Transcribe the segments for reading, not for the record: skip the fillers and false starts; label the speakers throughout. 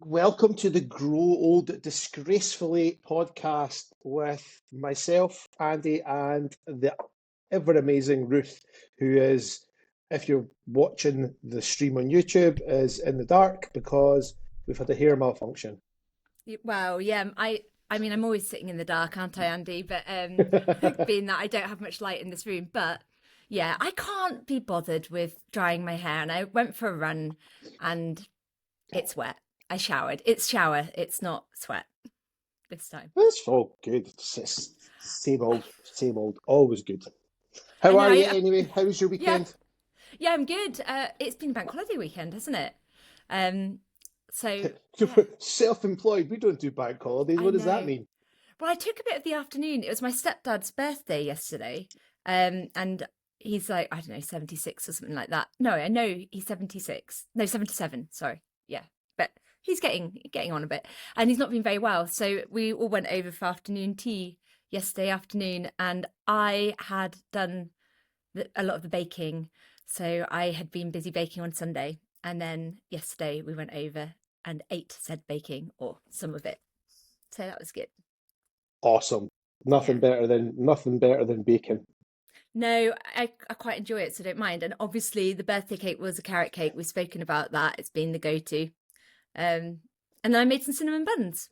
Speaker 1: Welcome to the Grow Old Disgracefully podcast with myself, Andy, and the ever amazing Ruth, who is, if you're watching the stream on YouTube, is in the dark because we've had a hair malfunction.
Speaker 2: Well, yeah, I mean, I'm always sitting in the dark, aren't I, Andy? But being that I don't have much light in this room, but yeah, I can't be bothered with drying my hair, and I went for a run, and it's wet. I showered. It's shower. It's not sweat this time.
Speaker 1: It's all good. It's same old, always good.
Speaker 2: I
Speaker 1: How
Speaker 2: know.
Speaker 1: are you anyway? How was your
Speaker 2: Yeah,
Speaker 1: weekend?
Speaker 2: yeah, I'm good. It's been bank holiday weekend, hasn't it? Um, so
Speaker 1: You're
Speaker 2: yeah,
Speaker 1: self-employed. We don't do bank holidays.
Speaker 2: I
Speaker 1: What does that
Speaker 2: know.
Speaker 1: mean?
Speaker 2: Well, I took a bit of the afternoon. It was my stepdad's birthday yesterday. And he's like, I don't know, 76 or something like that. No, I know he's 76. No, 77, sorry. Yeah. But he's getting on a bit. And he's not been very well. So we all went over for afternoon tea yesterday afternoon, and I had done a lot of the baking. So I had been busy baking on Sunday. And then yesterday we went over and ate said baking, or some of it. So that was good.
Speaker 1: Awesome.
Speaker 2: Yeah.
Speaker 1: Nothing better than bacon.
Speaker 2: No, I quite enjoy it, so don't mind. And obviously, the birthday cake was a carrot cake. We've spoken about that. It's been the go-to. Um, and then I made some cinnamon buns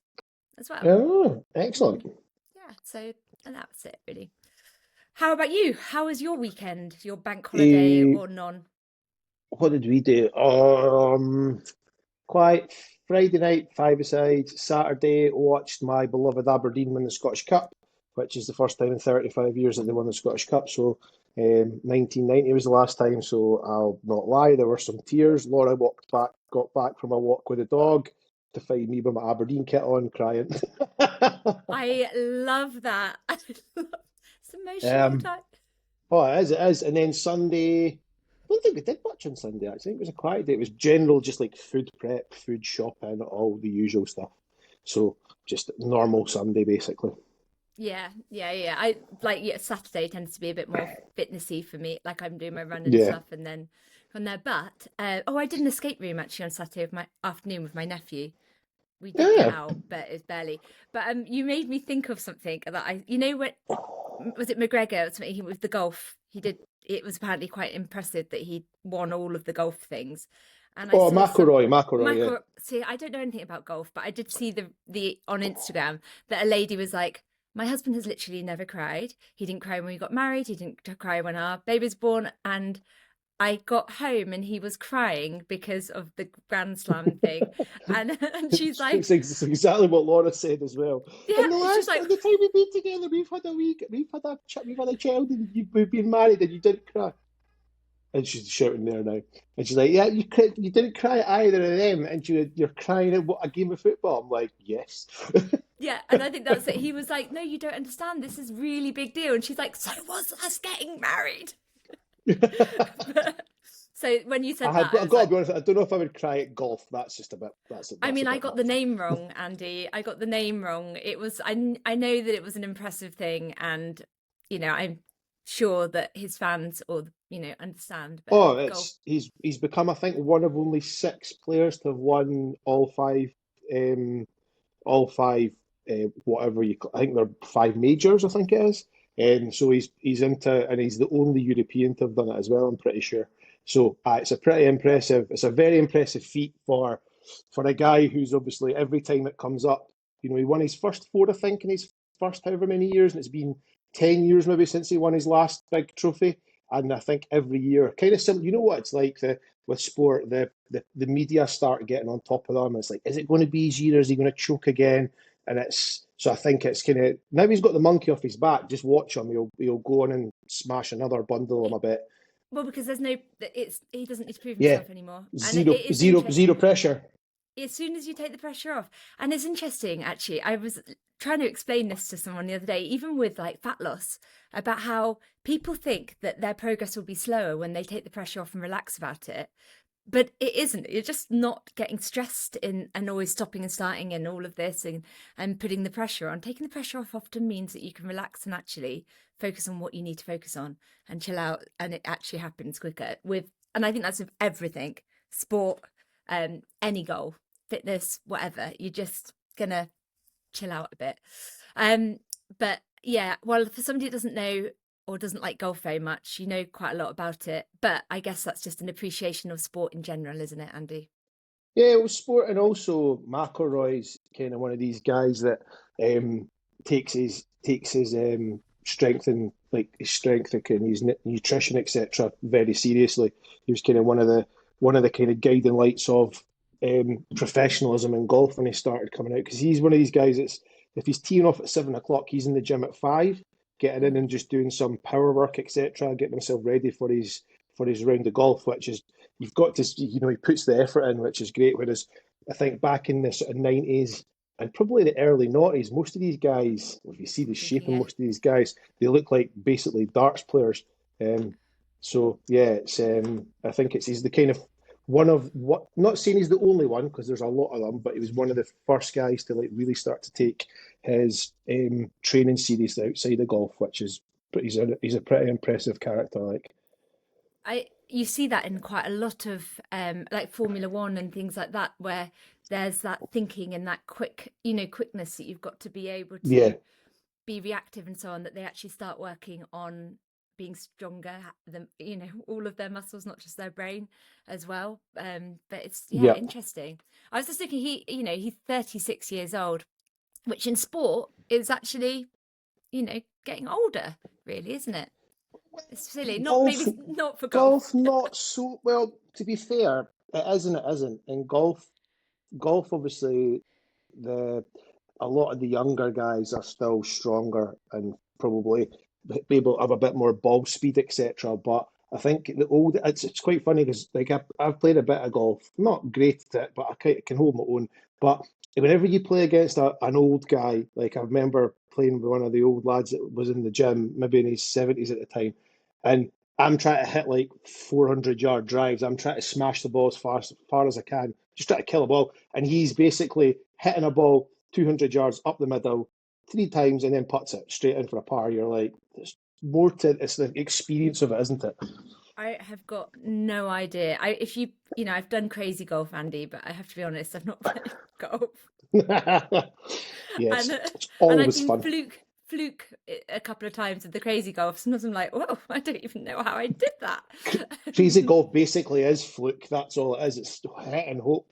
Speaker 2: as well.
Speaker 1: Oh, excellent.
Speaker 2: Yeah, so and that was it really. How about you? How was your weekend? Your bank holiday
Speaker 1: Eh,
Speaker 2: or non?
Speaker 1: what did we do? Quite Friday night, five-a-side. Saturday, watched my beloved Aberdeen win the Scottish Cup, which is the first time in 35 years that they won the Scottish Cup. So, 1990 was the last time. So I'll not lie, there were some tears. Laura got back from a walk with a dog to find me with my Aberdeen kit on, crying.
Speaker 2: I love that. It's emotional
Speaker 1: Um,
Speaker 2: time.
Speaker 1: Oh, it is. And then Sunday, I don't think we did much on Sunday, actually. I think it was a quiet day. It was general, just like food prep, food shopping, all the usual stuff. So just normal Sunday, basically.
Speaker 2: Yeah. I like yeah, Saturday tends to be a bit more fitnessy for me. Like I'm doing my run and
Speaker 1: Yeah.
Speaker 2: stuff, and then from there. But oh, I did an escape room actually on Saturday of my afternoon with my nephew. We did get
Speaker 1: Yeah.
Speaker 2: out, but it's barely. But you made me think of something that you know what was it McGregor or something with the golf? He did. It was apparently quite impressive that he won all of the golf things. And I
Speaker 1: Oh,
Speaker 2: saw some
Speaker 1: McElroy, yeah.
Speaker 2: Michael. See, I don't know anything about golf, but I did see the on Instagram that a lady was like, "My husband has literally never cried. He didn't cry when we got married. He didn't cry when our baby was born, and I got home and he was crying because of the Grand Slam thing." And and she's like,
Speaker 1: It's exactly what Laura said as well.
Speaker 2: "Yeah,"
Speaker 1: And
Speaker 2: she's like,
Speaker 1: the time we've been together, we've had a child, and we've been married, and you didn't cry. And she's shouting there now. And she's like, "Yeah, you didn't cry at either of them, and you're crying at what, a game of football." I'm like, "Yes."
Speaker 2: "Yeah," and I think that's it. He was like, "No, you don't understand. This is really big deal." And she's like, "So was us getting married." So when you said that, I
Speaker 1: I've
Speaker 2: was
Speaker 1: got to
Speaker 2: like,
Speaker 1: be honest. I don't know if I would cry at golf.
Speaker 2: I
Speaker 1: That's a
Speaker 2: mean, I
Speaker 1: bit
Speaker 2: got the
Speaker 1: much.
Speaker 2: name wrong, Andy. I got the name wrong. It was I know that it was an impressive thing, and I'm sure that his fans or understand. But
Speaker 1: Oh,
Speaker 2: golf,
Speaker 1: it's he's become, I think, one of only six players to have won um, all five, whatever I think they're five majors, I think it is. And so and he's the only European to have done it as well, I'm pretty sure. So it's a very impressive feat for a guy who's obviously every time it comes up, he won his first four, I think, in his first however many years, and it's been 10 years maybe since he won his last big trophy. And I think every year, kind of similar, you know what it's like with sport, the media start getting on top of them. It's like, is it going to be his year? Is he going to choke again? And so I think it's kind of now he's got the monkey off his back. Just watch him; he'll go on and smash another bundle of him a bit.
Speaker 2: well, because there's no, it's he doesn't need to prove
Speaker 1: Yeah,
Speaker 2: himself anymore, and it is
Speaker 1: zero
Speaker 2: interesting.
Speaker 1: pressure.
Speaker 2: As soon as you take the pressure off. And it's interesting, actually. I was trying to explain this to someone the other day, even with like fat loss, about how people think that their progress will be slower when they take the pressure off and relax about it. But it isn't. You're just not getting stressed in and always stopping and starting and all of this and putting the pressure on. Taking the pressure off often means that you can relax and actually focus on what you need to focus on and chill out, and it actually happens quicker and I think that's with everything, sport, any goal. fitness, whatever. You're just gonna chill out a bit. But yeah, well, for somebody who doesn't know or doesn't like golf very much, you know quite a lot about it. But I guess that's just an appreciation of sport in general, isn't it, Andy?
Speaker 1: Yeah, it was sport, and also McIlroy's kind of one of these guys that um, takes his strength and like his strength and his nutrition, etc., very seriously. He was kind of one of the kind of guiding lights of professionalism in golf when he started coming out, because he's one of these guys that's, if he's teeing off at 7 o'clock, he's in the gym at 5, getting in
Speaker 2: Mm.
Speaker 1: and just doing some power work, etc., getting himself ready for his round of golf, which is, you've got to, he puts the effort in, which is great. Whereas I think back in the sort of 90s and probably the early noughties, most of these guys, if you see the shape of
Speaker 2: Yeah.
Speaker 1: most of these guys, they look like basically darts players. Um, so yeah, I think he's the kind of one of what, not saying he's the only one because there's a lot of them, but he was one of the first guys to like really start to take his training seriously outside of golf, which is, he's a pretty impressive character. Like,
Speaker 2: You see that in quite a lot of like Formula One and things like that, where there's that thinking and that quickness that you've got to be able
Speaker 1: yeah,
Speaker 2: to be reactive and so on, that they actually start working on being stronger than, all of their muscles, not just their brain as well. But it's, yeah,
Speaker 1: yeah.
Speaker 2: interesting. I was just thinking, he's 36 years old, which in sport is actually, getting older, really, isn't it? It's silly. Not
Speaker 1: Golf,
Speaker 2: maybe not for golf.
Speaker 1: golf, not so well. To be fair, it is and it isn't. In golf, obviously, the a lot of the younger guys are still stronger and probably be able to have a bit more ball speed, etc. But I think it's quite funny because like I've played a bit of golf, not great at it, but I can hold my own. But whenever you play against an old guy, like I remember playing with one of the old lads that was in the gym, maybe in his 70s at the time, and I'm trying to hit like 400-yard drives. I'm trying to smash the ball as far as I can, just try to kill a ball. And he's basically hitting a ball 200 yards up the middle 3 times and then puts it straight in for a par. You're like, it's the experience of it, isn't it?
Speaker 2: I have got no idea. If I've done crazy golf, Andy, but I have to be honest, I've not played golf.
Speaker 1: Yes,
Speaker 2: and
Speaker 1: it's
Speaker 2: and I've
Speaker 1: always
Speaker 2: been
Speaker 1: fun.
Speaker 2: fluke a couple of times with the crazy golf. Sometimes I'm like, whoa, I don't even know how I did that.
Speaker 1: Crazy golf basically is fluke. That's all it is. It's hit and hope.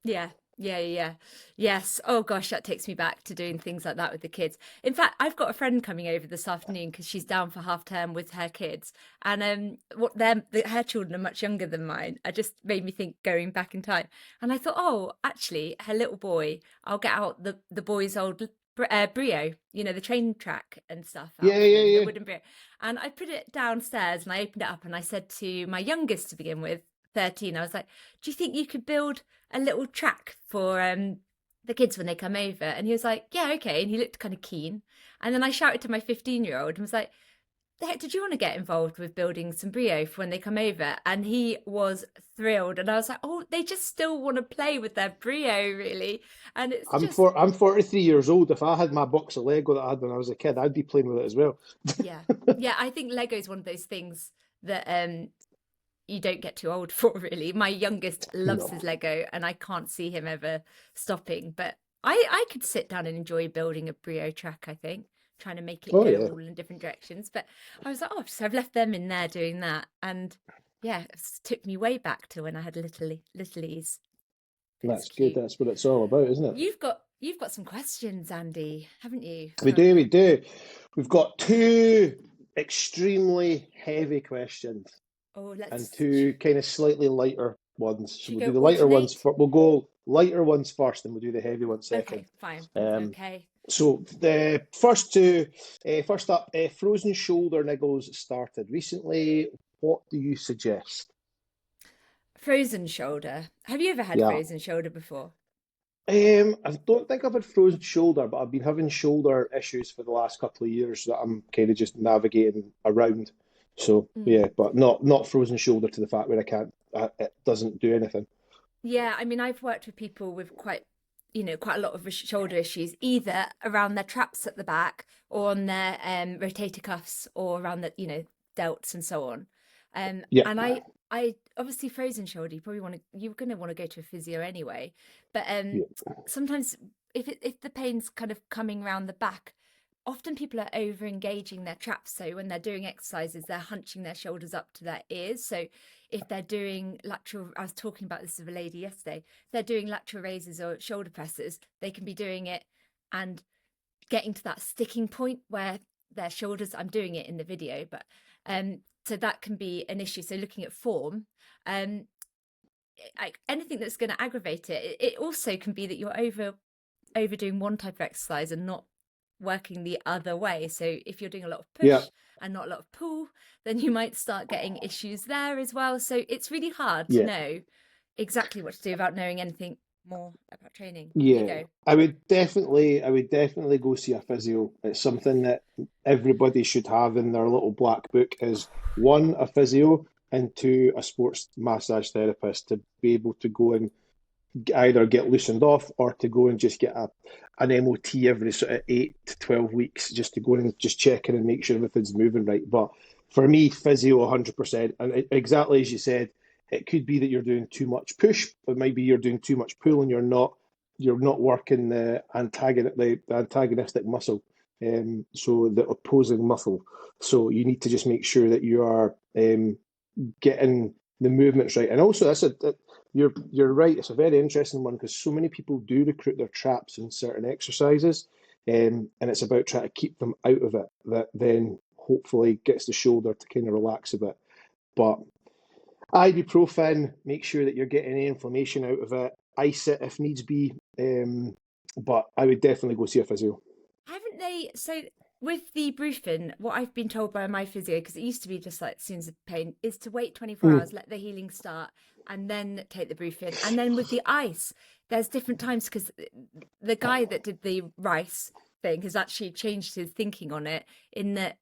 Speaker 2: Yeah, yeah. Yes. Oh gosh, that takes me back to doing things like that with the kids. In fact, I've got a friend coming over this afternoon because she's down for half term with her kids, and her children are much younger than mine. I just made me think going back in time, and I thought, oh, actually, her little boy, I'll get out the boy's old brio, the train track and stuff out
Speaker 1: Yeah,
Speaker 2: for them, the
Speaker 1: yeah,
Speaker 2: wooden brio, and I put it downstairs and I opened it up and I said to my youngest to begin with, 13, I was like, do you think you could build a little track for the kids when they come over? And he was like, yeah, okay. And he looked kind of keen. And then I shouted to my 15-year-old and was like, the heck, did you want to get involved with building some brio for when they come over? And he was thrilled. And I was like, oh, they just still want to play with their brio, really. And it's just,
Speaker 1: I'm 43 years old. If I had my box of Lego that I had when I was a kid, I'd be playing with it as well.
Speaker 2: yeah. Yeah, I think Lego is one of those things that you don't get too old for, really. My youngest loves his
Speaker 1: No.
Speaker 2: Lego and I can't see him ever stopping. But I could sit down and enjoy building a brio track, I think, trying to make it
Speaker 1: Oh
Speaker 2: go
Speaker 1: yeah,
Speaker 2: all in different directions. But I was like, oh, so I've left them in there doing that. And yeah, it took me way back to when I had littlies. But it's
Speaker 1: that's good.
Speaker 2: cute.
Speaker 1: That's what it's all about, isn't it?
Speaker 2: You've got some questions, Andy, haven't you?
Speaker 1: We do, we do. We've got two extremely heavy questions
Speaker 2: Oh,
Speaker 1: and
Speaker 2: let's
Speaker 1: two kind of slightly lighter ones. So
Speaker 2: should
Speaker 1: we'll
Speaker 2: we
Speaker 1: do
Speaker 2: go
Speaker 1: the lighter ones.
Speaker 2: alternate?
Speaker 1: We'll go lighter ones first, and we'll do the heavy ones second.
Speaker 2: Okay, fine.
Speaker 1: Um,
Speaker 2: Okay.
Speaker 1: so the first two, first up, frozen shoulder niggles started recently. What do you suggest?
Speaker 2: Frozen shoulder. Have you ever had
Speaker 1: Yeah.
Speaker 2: frozen shoulder before?
Speaker 1: I don't think I've had frozen shoulder, but I've been having shoulder issues for the last couple of years that I'm kind of just navigating around. So
Speaker 2: Mm.
Speaker 1: yeah, but not frozen shoulder to the fact where I can't, it doesn't do anything.
Speaker 2: Yeah, I mean, I've worked with people with quite a lot of shoulder issues, either around their traps at the back or on their rotator cuffs or around the, delts and so on.
Speaker 1: Yeah,
Speaker 2: And I I obviously frozen shoulder, you're going to want to go to a physio anyway. But
Speaker 1: Yeah,
Speaker 2: sometimes if the pain's kind of coming around the back, often people are over engaging their traps. So when they're doing exercises, they're hunching their shoulders up to their ears. So if they're doing lateral, I was talking about this with a lady yesterday, if they're doing lateral raises or shoulder presses, they can be doing it and getting to that sticking point where their shoulders, I'm doing it in the video, but so that can be an issue. So looking at form, um anything that's going to aggravate it also can be that you're overdoing one type of exercise and not working the other way. So if you're doing a lot of
Speaker 1: yeah,
Speaker 2: push and not a lot of pull, then you might start getting issues there as well. So it's really hard to
Speaker 1: yeah.
Speaker 2: know exactly what to do without knowing anything more about training. You
Speaker 1: Yeah,
Speaker 2: go.
Speaker 1: I would definitely go see a physio. It's something that everybody should have in their little black book is one, a physio, and two, a sports massage therapist to be able to go and either get loosened off or to go and just get an MOT every sort of 8 to 12 weeks just to go and just check in and make sure everything's moving right. But for me, physio 100%. And exactly as you said, it could be that you're doing too much push, but maybe you're doing too much pull and you're not working the antagonistic muscle, so the opposing muscle. So you need to just make sure that you are getting the movements right. And also, you're right. It's a very interesting one because so many people do recruit their traps in certain exercises, and it's about trying to keep them out of it. That then hopefully gets the shoulder to kind of relax a bit. But ibuprofen, make sure that you're getting any inflammation out of it. Ice it if needs be. But I would definitely go see a physio.
Speaker 2: Haven't they? So with the brufen, what I've been told by my physio, because it used to be just like as soon as the pain, is to wait 24
Speaker 1: Mm,
Speaker 2: hours, let the healing start, and then take the brufen. And then with the ice, there's different times because the guy that did the rice thing has actually changed his thinking on it. In that,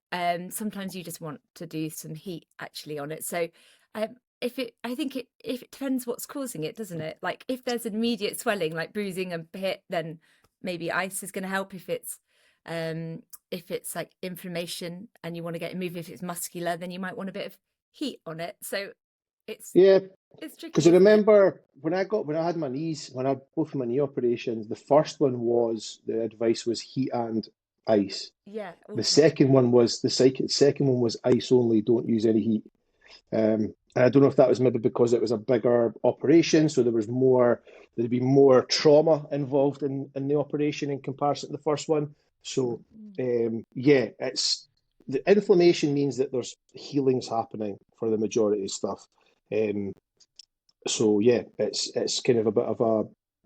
Speaker 2: sometimes you just want to do some heat actually on it. So, I think if it depends what's causing it, doesn't it? Like if there's immediate swelling, like bruising and pit, then maybe ice is going to help. If it's like inflammation and you want to get it moving, if it's muscular, then you might want a bit of heat on it. So it's
Speaker 1: yeah,
Speaker 2: it's
Speaker 1: because I
Speaker 2: tricky, isn't it?
Speaker 1: remember when I had my knees, when I had both of my knee operations, the first one was the advice was heat and ice.
Speaker 2: Yeah,
Speaker 1: The
Speaker 2: alternate.
Speaker 1: second one was second one was ice only, don't use any heat. And I don't know if that was maybe because it was a bigger operation, so there'd be more trauma involved in the operation in comparison to the first one. So
Speaker 2: Mm.
Speaker 1: yeah, it's the inflammation means that there's healings happening for the majority of stuff. Um, so yeah, it's kind of a bit of a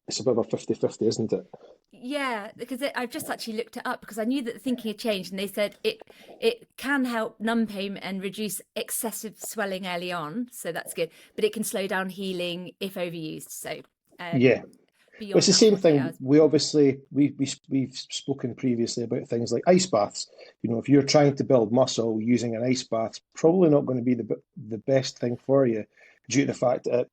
Speaker 1: 50-50, isn't it?
Speaker 2: Yeah, because I've just actually looked it up because I knew that the thinking had changed, and they said it can help numb pain and reduce excessive swelling early on, so that's good. But it can slow down healing if overused. So
Speaker 1: Yeah. Well, it's
Speaker 2: beyond
Speaker 1: the
Speaker 2: that
Speaker 1: same
Speaker 2: 48
Speaker 1: thing.
Speaker 2: hours.
Speaker 1: We obviously we've spoken previously about things like ice baths. If you're trying to build muscle using an ice bath, probably not going to be the best thing for you, due to the fact that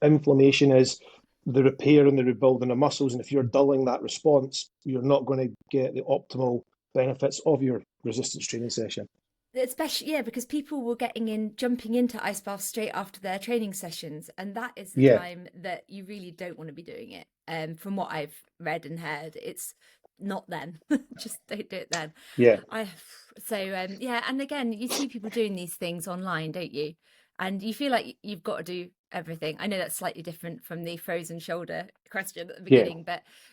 Speaker 1: inflammation is the repair and the rebuilding of muscles, and if you're dulling that response, you're not going to get the optimal benefits of your resistance training session.
Speaker 2: Especially, yeah, because people were jumping into ice baths straight after their training sessions, and that is the
Speaker 1: Yeah,
Speaker 2: time that you really don't want to be doing it. From what I've read and heard, it's not then. Just don't do it then.
Speaker 1: yeah,
Speaker 2: I yeah, and again, you see people doing these things online, don't you? And you feel like you've got to do everything. I know that's slightly different from the frozen shoulder question at the
Speaker 1: yeah,
Speaker 2: beginning,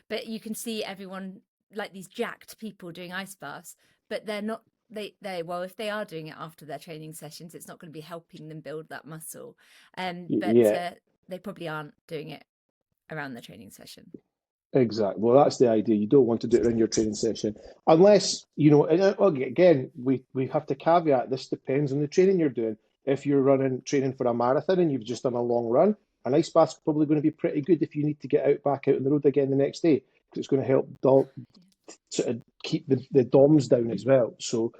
Speaker 2: but you can see everyone like these jacked people doing ice baths, but they're not they well, if they are doing it after their training sessions, it's not going to be helping them build that muscle. But
Speaker 1: yeah.
Speaker 2: they probably aren't doing it around the training session.
Speaker 1: Exactly. Well, that's the idea. You don't want to do it in your training session, unless and again, we have to caveat this depends on the training you're doing. If you're running training for a marathon and you've just done a long run, an ice bath's probably going to be pretty good if you need to get back out on the road again the next day, because it's going to help sort of keep the DOMs down as well. So,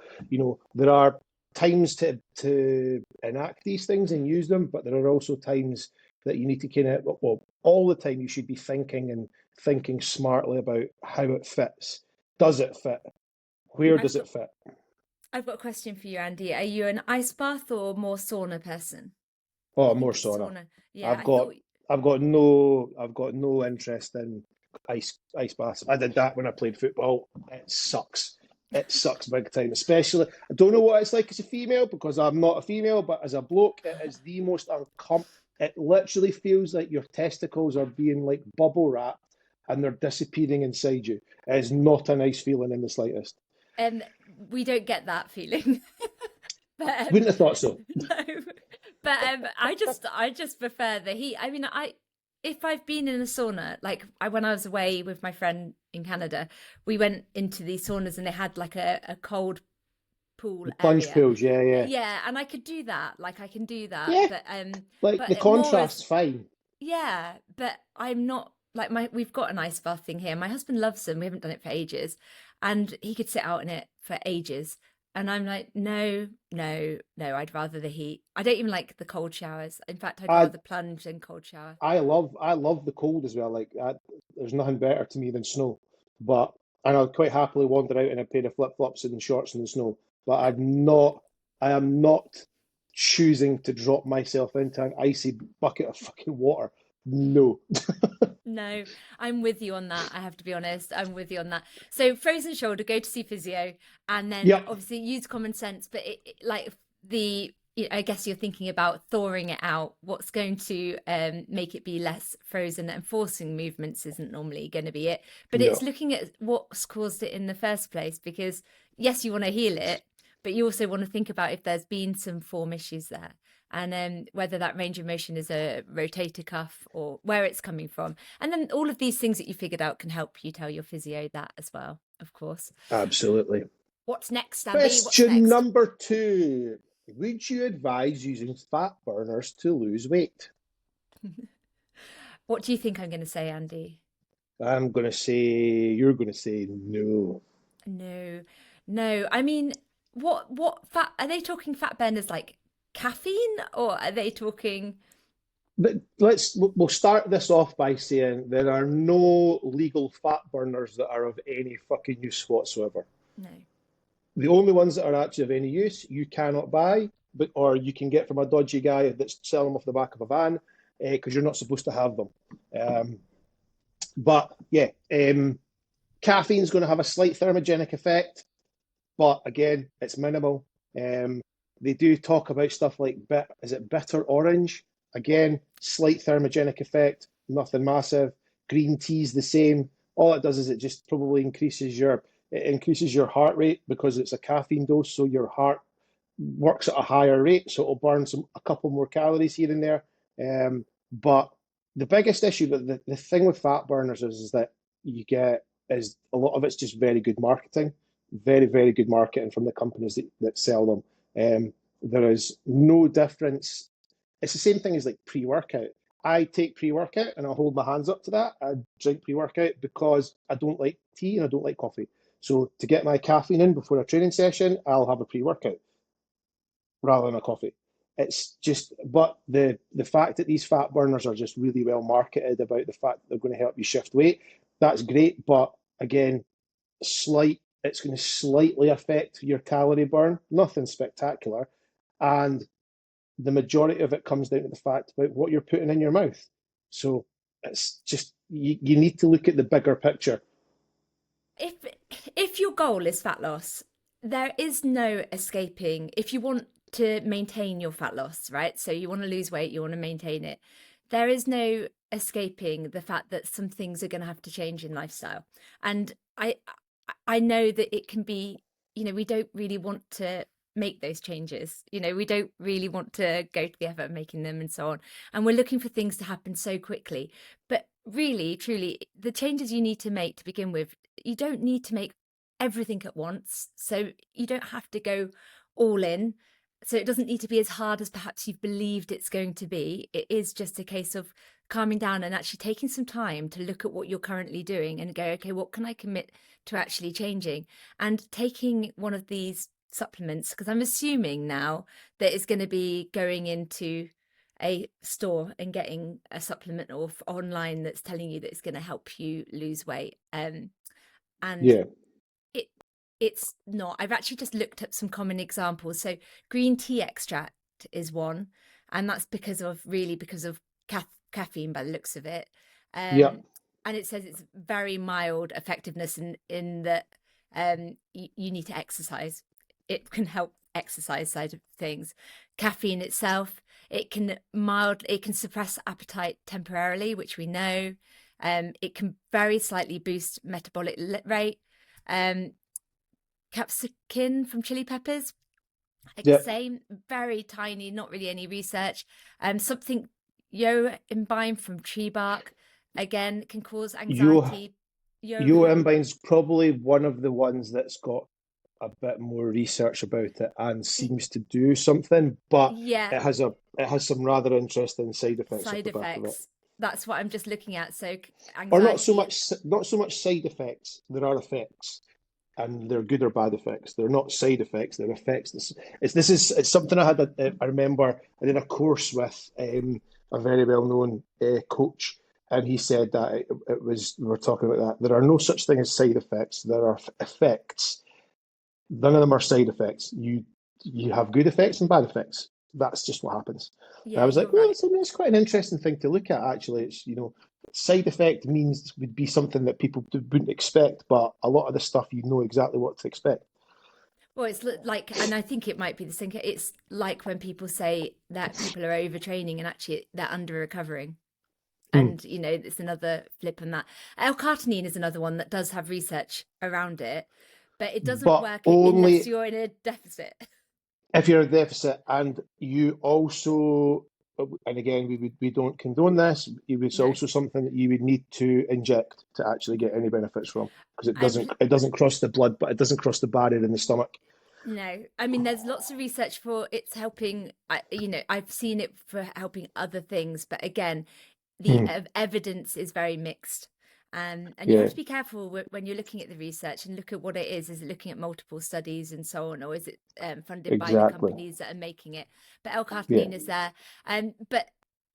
Speaker 1: there are times to enact these things and use them, but there are also times that you need to well, all the time you should be thinking smartly about how it fits. Does it fit? Where
Speaker 2: I've
Speaker 1: does
Speaker 2: got
Speaker 1: it fit?
Speaker 2: I've got a question for you, Andy. Are you an ice bath or more sauna person? You
Speaker 1: Oh, more
Speaker 2: think it's
Speaker 1: sauna.
Speaker 2: sauna? Yeah,
Speaker 1: I've
Speaker 2: I
Speaker 1: got
Speaker 2: thought.
Speaker 1: I've got no interest in ice baths. I did that when I played football. It sucks. It sucks big time. Especially, I don't know what it's like as a female because I'm not a female, but as a bloke, it is the most uncomfortable. It literally feels like your testicles are being like bubble wrapped and they're disappearing inside you. It is not a nice feeling in the slightest.
Speaker 2: Um, we don't get that feeling. But
Speaker 1: Wouldn't have thought so.
Speaker 2: no, but I just prefer the heat. I mean, if I've been in a sauna, like when I was away with my friend in Canada, we went into these saunas and they had like a cold pool
Speaker 1: The plunge
Speaker 2: area.
Speaker 1: pools, yeah, yeah.
Speaker 2: Yeah, and I could do that. Like I can do that,
Speaker 1: Yeah, like
Speaker 2: but
Speaker 1: the
Speaker 2: more as
Speaker 1: contrast's fine.
Speaker 2: yeah, but I'm not like my we've got an ice bath thing here. My husband loves them. We haven't done it for ages. And he could sit out in it for ages. And I'm like, no, no, no, I'd rather the heat. I don't even like the cold showers. In fact, I'd
Speaker 1: I
Speaker 2: rather plunge than cold shower.
Speaker 1: I love the cold as well. Like there's nothing better to me than snow. But and I'll quite happily wander out in a pair of flip flops and shorts in the snow. But I am not choosing to drop myself into an icy bucket of fucking water. No.
Speaker 2: No, I'm with you on that. I have to be honest. I'm with you on that. So frozen shoulder, go to see physio, and then
Speaker 1: Yep.
Speaker 2: obviously use common sense. But like I guess you're thinking about thawing it out. What's going to make it be less frozen, and forcing movements isn't normally going to be it. But it's
Speaker 1: No.
Speaker 2: looking at what's caused it in the first place. Because yes, you want to heal it, but you also want to think about if there's been some form issues there. And whether that range of motion is a rotator cuff or where it's coming from. And then all of these things that you figured out can help you tell your physio that as well, of course.
Speaker 1: Absolutely.
Speaker 2: What's next, Andy? What's
Speaker 1: Question
Speaker 2: next?
Speaker 1: number two. Would you advise using fat burners to lose weight?
Speaker 2: What do you think I'm going to say, Andy?
Speaker 1: I'm gonna say you're gonna say no.
Speaker 2: No, no. I mean, what fat are they talking fat burners like caffeine or are they talking
Speaker 1: But we'll start this off by saying there are no legal fat burners that are of any fucking use whatsoever.
Speaker 2: no?
Speaker 1: The only ones that are actually of any use you cannot buy, but or you can get from a dodgy guy that's selling them off the back of a van because you're not supposed to have them. Um, but yeah, caffeine's going to have a slight thermogenic effect, but again, it's minimal. Um, they do talk about stuff like is it bitter orange? Again, slight thermogenic effect, nothing massive. Green tea's the same. All it does is it just probably increases your heart rate because it's a caffeine dose, so your heart works at a higher rate, so it'll burn a couple more calories here and there. But the biggest issue, the thing with fat burners is that you get is a lot of it's just very good marketing, very, very good marketing from the companies that sell them. There is no difference. It's the same thing as like pre-workout. I take pre-workout and I'll hold my hands up to that. I drink pre-workout because I don't like tea and I don't like coffee. So to get my caffeine in before a training session, I'll have a pre-workout rather than a coffee. It's just, but the fact that these fat burners are just really well marketed about the fact that they're going to help you shift weight, that's great. But again, it's going to slightly affect your calorie burn, nothing spectacular. And the majority of it comes down to the fact about what you're putting in your mouth. So it's just, you need to look at the bigger picture.
Speaker 2: if if your goal is fat loss, there is no escaping. If you want to maintain your fat loss, right? So you want to lose weight, you want to maintain it. There is no escaping the fact that some things are going to have to change in lifestyle. And I know that it can be, we don't really want to make those changes. We don't really want to go to the effort of making them and so on. And we're looking for things to happen so quickly. But really, truly, the changes you need to make to begin with, you don't need to make everything at once. So you don't have to go all in. So it doesn't need to be as hard as perhaps you've believed it's going to be. It is just a case of calming down and actually taking some time to look at what you're currently doing and go, okay, what can I commit to actually changing? And taking one of these supplements, because I'm assuming now that it's going to be going into a store and getting a supplement off online that's telling you that it's going to help you lose weight. And
Speaker 1: Yeah.
Speaker 2: it it's not. I've actually just looked up some common examples. So green tea extract is one. and that's because of caffeine by the looks of it.
Speaker 1: Yeah.
Speaker 2: And it says it's very mild effectiveness in that you need to exercise. It can help exercise side of things. Caffeine itself, it can suppress appetite temporarily, which we know. It can very slightly boost metabolic rate. Capsicum from chili peppers, like the
Speaker 1: Yeah.
Speaker 2: same, very tiny, not really any research. Something yoimbine from tree bark, again, can cause
Speaker 1: Yo
Speaker 2: anxiety. Yo,
Speaker 1: Yoembine's probably one of the ones that's got a bit more research about it and seems to do something, but
Speaker 2: yeah,
Speaker 1: it has some rather interesting side effects off
Speaker 2: side
Speaker 1: the back of it.
Speaker 2: effects. That's what I'm just looking at. So
Speaker 1: Or
Speaker 2: anxiety,
Speaker 1: not so much side effects. There are effects, and they're good or bad effects. They're not side effects. They're effects. It's something I remember. I did a course with a very well known coach, and he said that it was we were talking about that. There are no such thing as side effects. There are effects. None of them are side effects. You have good effects and bad effects. That's just what happens. And I
Speaker 2: yeah,
Speaker 1: was like,
Speaker 2: you're
Speaker 1: well,
Speaker 2: right.
Speaker 1: it's quite an interesting thing to look at, actually. It's, side effect means would be something that people wouldn't expect, but a lot of the stuff you know exactly what to expect.
Speaker 2: Well, it's like, and I think it might be the same. It's like when people say that people are overtraining and actually they're under recovering.
Speaker 1: Mm.
Speaker 2: And it's another flip on that. L-carnitine is another one that does have research around it, but it doesn't
Speaker 1: But
Speaker 2: work unless
Speaker 1: only
Speaker 2: you're in a deficit.
Speaker 1: if you're a deficit and you also, and again, we don't condone this. It was
Speaker 2: No,
Speaker 1: also something that you would need to inject to actually get any benefits from, because
Speaker 2: I've
Speaker 1: it doesn't cross the blood, but it doesn't cross the barrier in the stomach.
Speaker 2: no, I mean, there's lots of research for it's helping. I've seen it for helping other things, but again, the
Speaker 1: Mm.
Speaker 2: evidence is very mixed. And you have
Speaker 1: Yeah,
Speaker 2: to be careful when you're looking at the research and look at what it is. Is it looking at multiple studies and so on, or is it funded by the
Speaker 1: exactly.
Speaker 2: companies that are making it? But
Speaker 1: Yeah.
Speaker 2: L-carnitine is there, and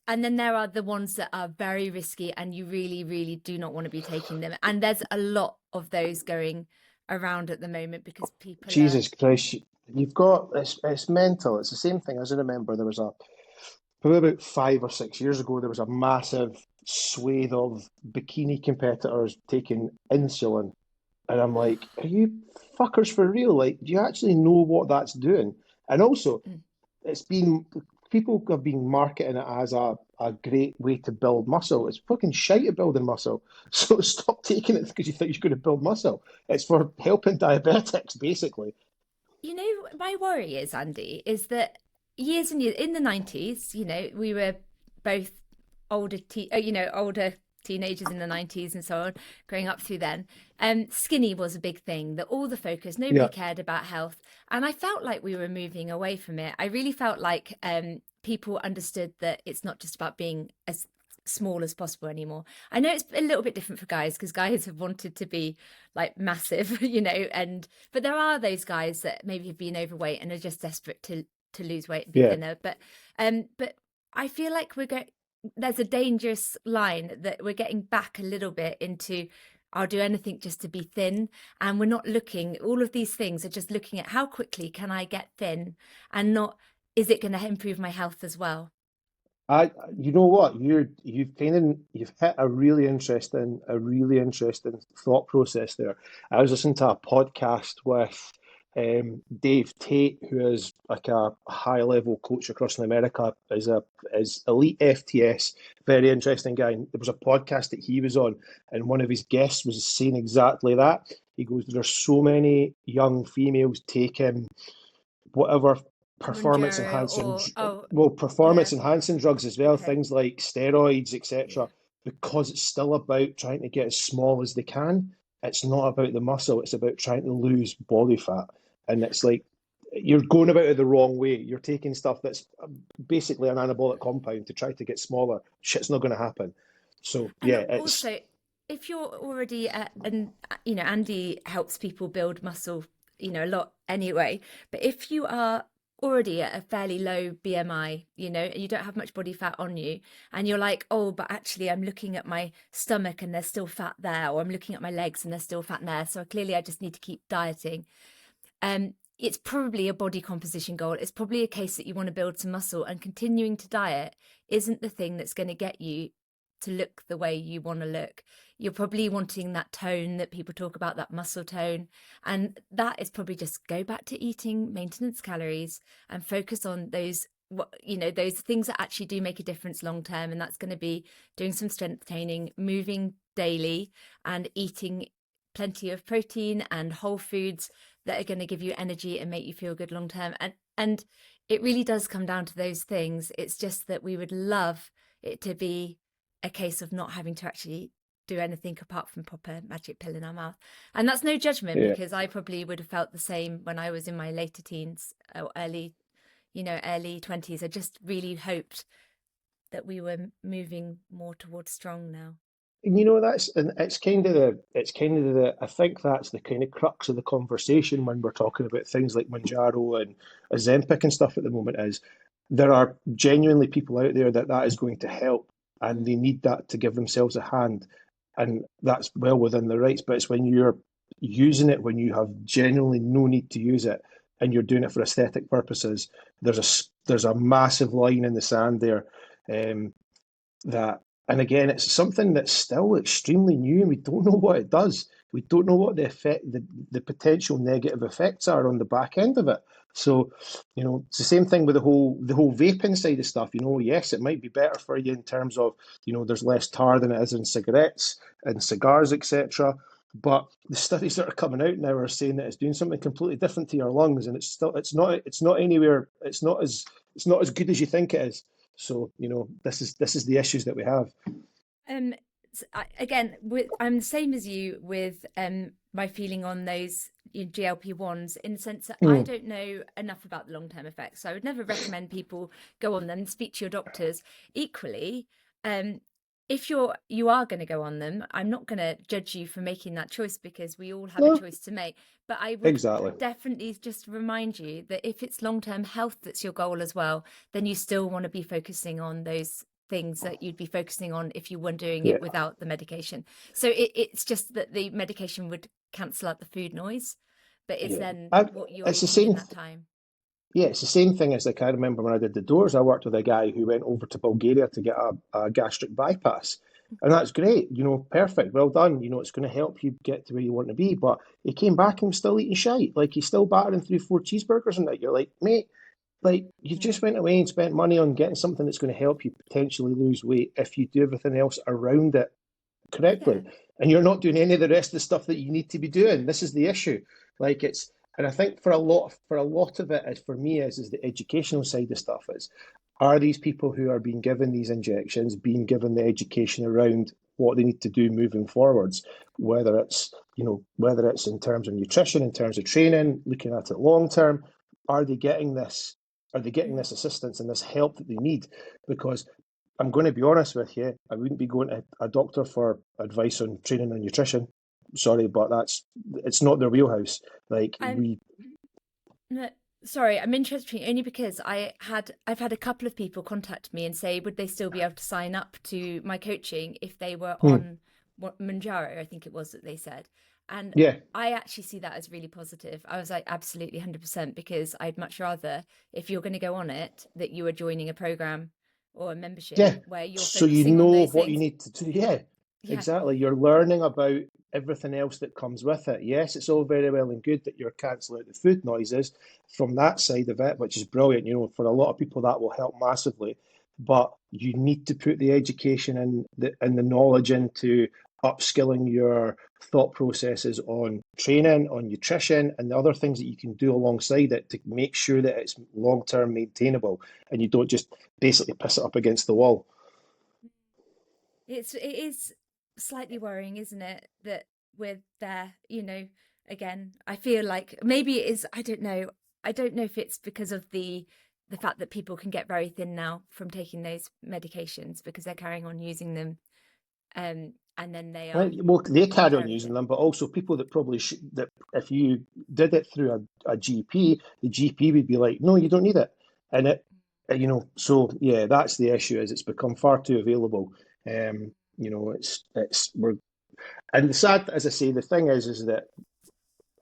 Speaker 2: then there are the ones that are very risky, and you really, really do not want to be taking them. And there's a lot of those going around at the moment because people are.
Speaker 1: Jesus Christ, you've got it's mental. It's the same thing as I remember there was probably about 5 or 6 years ago, there was a massive swathe of bikini competitors taking insulin. And I'm like, are you fuckers for real? Like, do you actually know what that's doing? And also, it's been people have been marketing it as a great way to build muscle. It's fucking shite at building muscle. So stop taking it because you think you're going to build muscle. It's for helping diabetics, basically.
Speaker 2: My worry is, Andy, is that years and years in the 90s, we were both older teenagers in the 90s and so on, growing up through then. Skinny was a big thing, that all the focus, nobody
Speaker 1: Yeah,
Speaker 2: cared about health. And I felt like we were moving away from it. I really felt like people understood that it's not just about being as small as possible anymore. I know it's a little bit different for guys because guys have wanted to be like massive, but there are those guys that maybe have been overweight and are just desperate to lose weight and be
Speaker 1: yeah.
Speaker 2: thinner. But I feel like there's a dangerous line that we're getting back a little bit into. I'll do anything just to be thin. And we're not looking, all of these things are just looking at how quickly can I get thin and not, is it going to improve my health as well?
Speaker 1: You know what? You've hit a really interesting thought process there. I was listening to a podcast with Dave Tate, who is like a high level coach across in America, is elite FTS, very interesting guy. And there was a podcast that he was on, and one of his guests was saying exactly that. He goes, "There's so many young females taking whatever performance
Speaker 2: Manjaro
Speaker 1: enhancing,
Speaker 2: or oh
Speaker 1: performance
Speaker 2: yeah,
Speaker 1: enhancing drugs as well,
Speaker 2: okay,
Speaker 1: things like steroids,
Speaker 2: yeah.
Speaker 1: etc., because it's still about trying to get as small as they can. It's not about the muscle, it's about trying to lose body fat. And it's like you're going about it the wrong way. You're taking stuff that's basically an anabolic compound to try to get smaller. Shit's not going to happen. So
Speaker 2: And
Speaker 1: yeah, it's
Speaker 2: also, if you're already and Andy helps people build muscle, a lot anyway. But if you are already at a fairly low BMI, and you don't have much body fat on you, and you're like, oh, but actually, I'm looking at my stomach and there's still fat there, or I'm looking at my legs and there's still fat there. So clearly, I just need to keep dieting. it's probably a body composition goal. It's probably a case that you want to build some muscle, and continuing to diet isn't the thing that's going to get you to look the way you want to look. You're probably wanting that tone that people talk about, that muscle tone. And that is probably just go back to eating maintenance calories and focus on those, those things that actually do make a difference long term. And that's going to be doing some strength training, moving daily, and eating plenty of protein and whole foods that are going to give you energy and make you feel good long term. And it really does come down to those things. It's just that we would love it to be a case of not having to actually do anything apart from pop a magic pill in our mouth. And that's no judgment,
Speaker 1: Yeah.
Speaker 2: because I probably would have felt the same when I was in my later teens or early 20s. I just really hoped that we were moving more towards strong now.
Speaker 1: And it's kind of the I think that's the kind of crux of the conversation when we're talking about things like Manjaro and Ozempic and stuff at the moment is there are genuinely people out there that is going to help, and they need that to give themselves a hand, and that's well within their rights. But it's when you're using it when you have genuinely no need to use it, and you're doing it for aesthetic purposes. There's a massive line in the sand there. That and again, it's something that's still extremely new, and we don't know what it does. We don't know what the potential negative effects are on the back end of it. So, it's the same thing with the whole vaping side of stuff. Yes, it might be better for you in terms of, there's less tar than it is in cigarettes and cigars, etc. But the studies that are coming out now are saying that it's doing something completely different to your lungs, and it's not anywhere, it's not as good as you think it is. So, this is the issues that we have.
Speaker 2: Again, I'm the same as you with my feeling on those GLP-1s, in the sense that I
Speaker 1: Mm.
Speaker 2: don't know enough about the long-term effects. So I would never recommend people go on them. Speak to your doctors. Equally, if you are going to go on them, I'm not going to judge you for making that choice, because we all have a
Speaker 1: No,
Speaker 2: choice to make. But I would
Speaker 1: exactly.
Speaker 2: definitely just remind you that if it's long-term health that's your goal as well, then you still want to be focusing on those things that you'd be focusing on if you weren't doing
Speaker 1: Yeah,
Speaker 2: it without the medication. So it's just that the medication would cancel out the food noise, but it's
Speaker 1: yeah.
Speaker 2: then
Speaker 1: I,
Speaker 2: what you're
Speaker 1: it's the
Speaker 2: eating in
Speaker 1: same.
Speaker 2: that time.
Speaker 1: Yeah, it's the same thing as like I remember when I did the doors. I worked with a guy who went over to Bulgaria to get a gastric bypass, and that's great. Perfect, well done. It's going to help you get to where you want to be. But he came back and was still eating shite. Like he's still battering through 4 cheeseburgers and that. You're like, mate, like you've just
Speaker 2: Mm.
Speaker 1: went away and spent money on getting something that's going to help you potentially lose weight if you do everything else around it
Speaker 2: Yeah.
Speaker 1: correctly, and you're not doing any of the rest of the stuff that you need to be doing. This is the issue. Like it's, and I think for a lot of it, is for me is the educational side of stuff. Is are these people who are being given these injections being given the education around what they need to do moving forwards, whether it's in terms of nutrition, in terms of training, looking at it long term, are they getting this? Are they getting
Speaker 2: Mm.
Speaker 1: this assistance and this help that they need? Because I'm going to be honest with you, I wouldn't be going to a doctor for advice on training and nutrition. Sorry, but it's not their wheelhouse. Like
Speaker 2: I'm
Speaker 1: we,
Speaker 2: no, sorry, I'm interested only because I've had a couple of people contact me and say would they still be able to sign up to my coaching if they were
Speaker 1: hmm,
Speaker 2: on Manjaro, I think it was that they said. And
Speaker 1: yeah,
Speaker 2: I actually see that as really positive. I was like, absolutely 100%, because I'd much rather, if you're going to go on it, that you are joining a program or a membership
Speaker 1: yeah.
Speaker 2: where you're
Speaker 1: So you
Speaker 2: focusing on
Speaker 1: know
Speaker 2: those
Speaker 1: what you
Speaker 2: things.
Speaker 1: need to do. Yeah,
Speaker 2: Yeah.
Speaker 1: exactly. You're learning about everything else that comes with it. Yes, it's all very well and good that you're cancelling out the food noises from that side of it, which is brilliant. For a lot of people that will help massively. But you need to put the education and the knowledge into upskilling your thought processes on training, on nutrition, and the other things that you can do alongside it to make sure that it's long term maintainable and you don't just basically piss it up against the wall.
Speaker 2: It is slightly worrying, isn't it, that we're there, again. I feel like maybe it is, I don't know. I don't know if it's because of the fact that people can get very thin now from taking those medications because they're carrying on using them, and then they are
Speaker 1: Well, they carry on
Speaker 2: very
Speaker 1: using
Speaker 2: thin.
Speaker 1: them, but also people that probably that if you did it through a GP, the GP would be like, no, you don't need it. And so yeah, that's the issue is it's become far too available. It's we're and the sad, as I say, the thing is that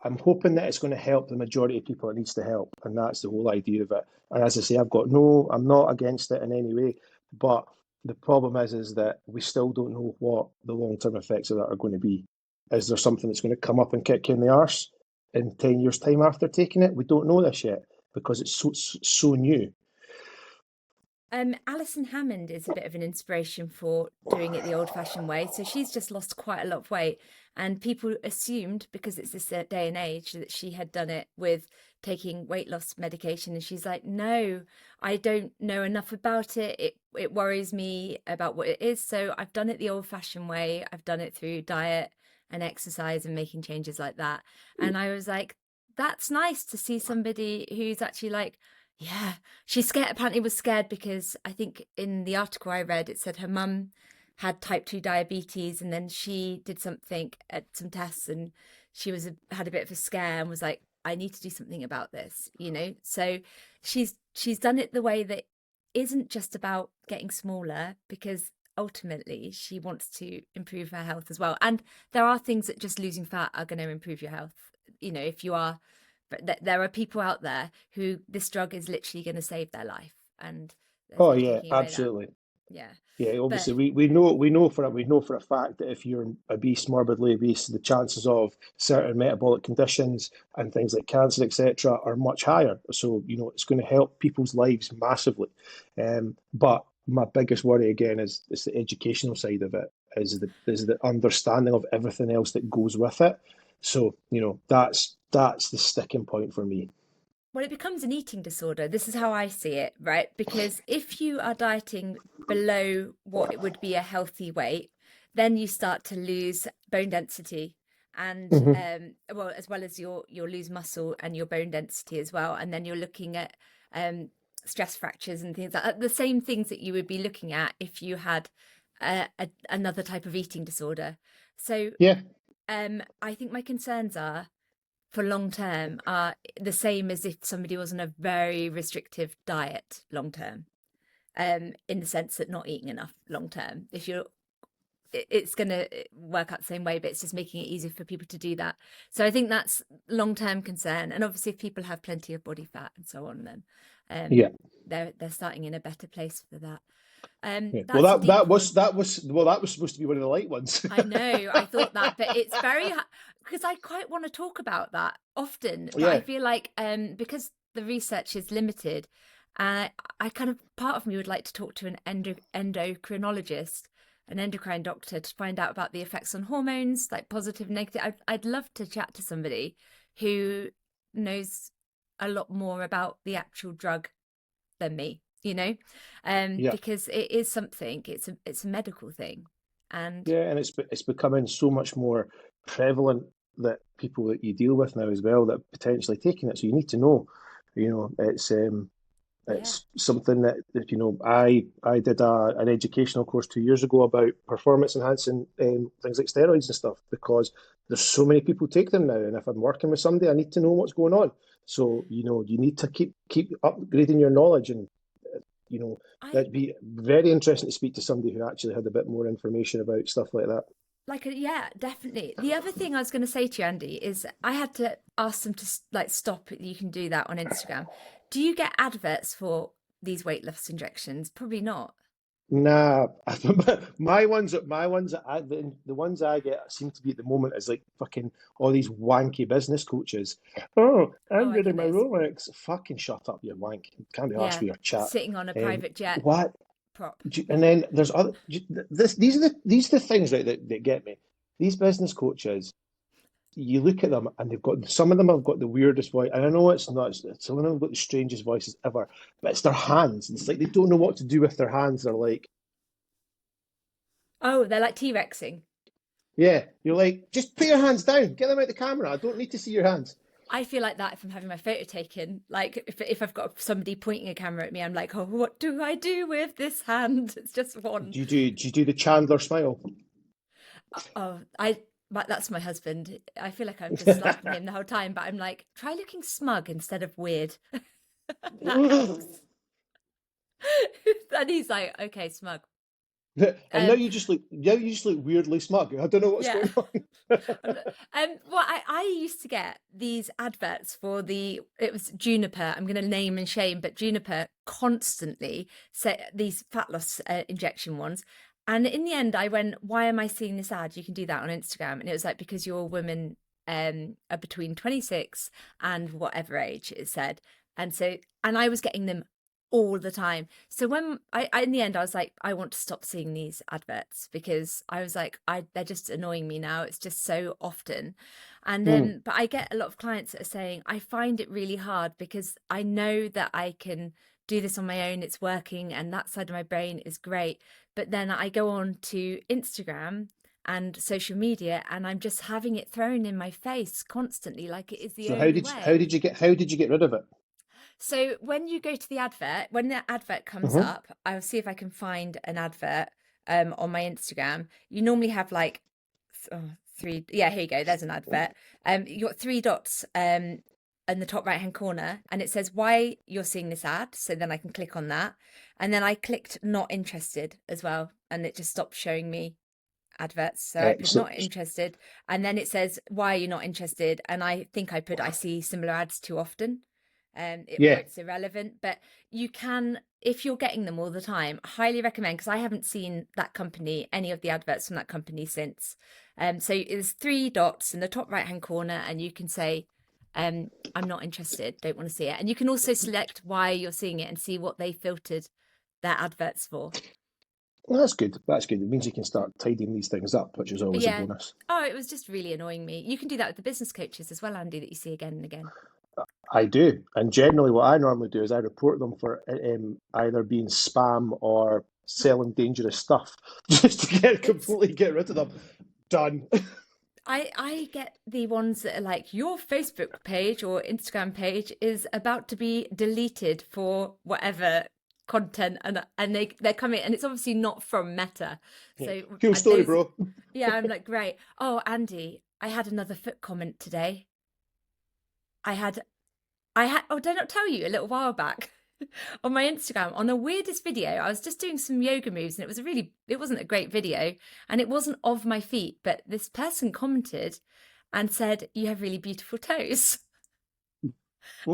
Speaker 1: I'm hoping that it's going to help the majority of people it needs to help, and that's the whole idea of it. And as I say, I'm not against it in any way, but the problem is that we still don't know what the long-term effects of that are going to be. Is there something that's going to come up and kick you in the arse in 10 years' time after taking it? We don't know this yet because it's so new.
Speaker 2: Alison Hammond is a bit of an inspiration for doing it the old-fashioned way. So she's just lost quite a lot of weight, and people assumed because it's this day and age that she had done it with taking weight loss medication, and she's like, no, I don't know enough about it. It worries me about what it is, so I've done it the old-fashioned way. I've done it through diet and exercise and making changes like that. And I was like, that's nice to see somebody who's actually like, yeah, she's scared. Apparently was scared because I think in the article I read, it said her mum had type 2 diabetes, and then she did something at some tests, and she had a bit of a scare and was like, I need to do something about this, you know? So she's done it the way that isn't just about getting smaller, because ultimately she wants to improve her health as well. And there are things that just losing fat are going to improve your health. You know, if you are, but there are people out there who this drug is literally going to save their life, and there's
Speaker 1: Oh
Speaker 2: no
Speaker 1: yeah,
Speaker 2: taking away that.
Speaker 1: absolutely.
Speaker 2: Yeah.
Speaker 1: Yeah,
Speaker 2: But
Speaker 1: obviously we know for a fact that if you're obese, morbidly obese, the chances of certain metabolic conditions and things like cancer, etc., are much higher. So, it's going to help people's lives massively. But my biggest worry again is the educational side of it, is the understanding of everything else that goes with it. So, that's the sticking point for me.
Speaker 2: well, it becomes an eating disorder. This is how I see it, right? Because if you are dieting below what it would be a healthy weight, then you start to lose bone density, and
Speaker 1: Hmm.
Speaker 2: well, as well as you'll lose muscle and your bone density as well. And then you're looking at stress fractures and things like that, the same things that you would be looking at if you had another type of eating disorder. So
Speaker 1: Yeah.
Speaker 2: I think my concerns are for long term are the same as if somebody was on a very restrictive diet long term, in the sense that not eating enough long term. If you're it's going to work out the same way, but it's just making it easier for people to do that. So I think that's long term concern. And obviously, if people have plenty of body fat and so on, then
Speaker 1: Yeah.
Speaker 2: they're starting in a better place for that.
Speaker 1: Yeah. Well,
Speaker 2: That's a deep one.
Speaker 1: that was supposed to be one of the light ones.
Speaker 2: I know, I thought that, but it's very because I quite want to talk about that often, but I
Speaker 1: Yeah.
Speaker 2: feel like because the research is limited, I kind of part of me would like to talk to an endocrinologist, an endocrine doctor, to find out about the effects on hormones, like positive, negative. I'd love to chat to somebody who knows a lot more about the actual drug than me, you know,
Speaker 1: Yeah.
Speaker 2: because it is something. It's a medical thing, and
Speaker 1: Yeah, and it's becoming so much more prevalent that people that you deal with now as well that are potentially taking it. So you need to know,
Speaker 2: yeah.
Speaker 1: it's something that I did an educational course 2 years ago about performance enhancing things like steroids and stuff because there's so many people take them now, and if I'm working with somebody, I need to know what's going on. So you need to keep upgrading your knowledge, and you know
Speaker 2: I
Speaker 1: that'd be very interesting to speak to somebody who actually had a bit more information about stuff like that.
Speaker 2: yeah, definitely. The other thing I was going to say to you, Andy, is I had to ask them to like stop. You can do that on Instagram. Do you get adverts for these weight loss injections? Probably not.
Speaker 1: Nah, the ones I get seem to be at the moment is like fucking all these wanky business coaches. Oh,
Speaker 2: Oh,
Speaker 1: I'm
Speaker 2: I get
Speaker 1: reading my
Speaker 2: those.
Speaker 1: Rolex. Fucking shut up, you wank. Can't be asked
Speaker 2: Yeah,
Speaker 1: for your chat.
Speaker 2: sitting on a private jet
Speaker 1: What?
Speaker 2: prop.
Speaker 1: And then there's other. These are the things, right, that get me. These business coaches, you look at them and they've got some of them have got the weirdest voice. And I know it's not. Some of them have got the strangest voices ever. But it's their hands. It's like they don't know what to do with their hands. They're like.
Speaker 2: Oh, they're like T-Rexing.
Speaker 1: Yeah, you're like, just put your hands down, get them out the camera. I don't need to see your hands.
Speaker 2: I feel like that if I'm having my photo taken. Like if I've got somebody pointing a camera at me, I'm like, oh, what do I do with this hand? It's just one.
Speaker 1: Do you do the Chandler smile?
Speaker 2: Oh, that's my husband. I feel like I'm just slapping him the whole time, but I'm like, try looking smug instead of weird. That helps. And he's like, okay, smug.
Speaker 1: And now
Speaker 2: Um,
Speaker 1: you just look weirdly smug. I don't know what's
Speaker 2: yeah.
Speaker 1: going on.
Speaker 2: Well, I used to get these adverts for it was Juniper. I'm going to name and shame, but Juniper constantly say these fat loss injection ones. And in the end, I went, why am I seeing this ad? You can do that on Instagram. And it was like, because you're women are between 26 and whatever age it said. And I was getting them all the time. So when I in the end, I was like, I want to stop seeing these adverts because I was like, they're just annoying me now. It's just so often. And
Speaker 1: Mm.
Speaker 2: then, but I get a lot of clients that are saying, I find it really hard because I know that I can do this on my own. It's working and that side of my brain is great. But then I go on to Instagram and social media and I'm just having it thrown in my face constantly, like it is the
Speaker 1: So
Speaker 2: only way.
Speaker 1: how did you get rid of it?
Speaker 2: So when you go to the advert, when the advert comes
Speaker 1: Hmm.
Speaker 2: up, I'll see if I can find an advert on my Instagram. You normally have like three. Yeah, here you go. There's an advert. You got three dots in the top right hand corner, and it says why you're seeing this ad. So then I can click on that, and then I clicked not interested as well, and it just stopped showing me adverts. So I put not
Speaker 1: Excellent.
Speaker 2: interested, and then it says why you're not interested, and I think I put I see similar ads too often, or
Speaker 1: Yeah.
Speaker 2: it's irrelevant. But you can, if you're getting them all the time, highly recommend, because I haven't seen that company, any of the adverts from that company since. So there's three dots in the top right hand corner, and you can say, I'm not interested, don't want to see it. And you can also select why you're seeing it and see what they filtered their adverts for.
Speaker 1: Well, that's good. That's good. It means you can start tidying these things up, which is always a
Speaker 2: Yeah.
Speaker 1: bonus.
Speaker 2: Oh, it was just really annoying me. You can do that with the business coaches as well, Andy, that you see again and again.
Speaker 1: I do. And generally, what I normally do is I report them for either being spam or selling dangerous stuff, just to
Speaker 2: It's
Speaker 1: completely get rid of them. Done.
Speaker 2: I get the ones that are like, your Facebook page or Instagram page is about to be deleted for whatever content, and they're coming, and it's obviously not from Meta.
Speaker 1: Yeah.
Speaker 2: So
Speaker 1: Cool story,
Speaker 2: those,
Speaker 1: bro.
Speaker 2: yeah, I'm like, great. Oh, Andy, I had another foot comment today. I had oh, did I not tell you a little while back on my Instagram on the weirdest video? I was just doing some yoga moves and it wasn't a great video and it wasn't of my feet, but this person commented and said, you have really beautiful toes.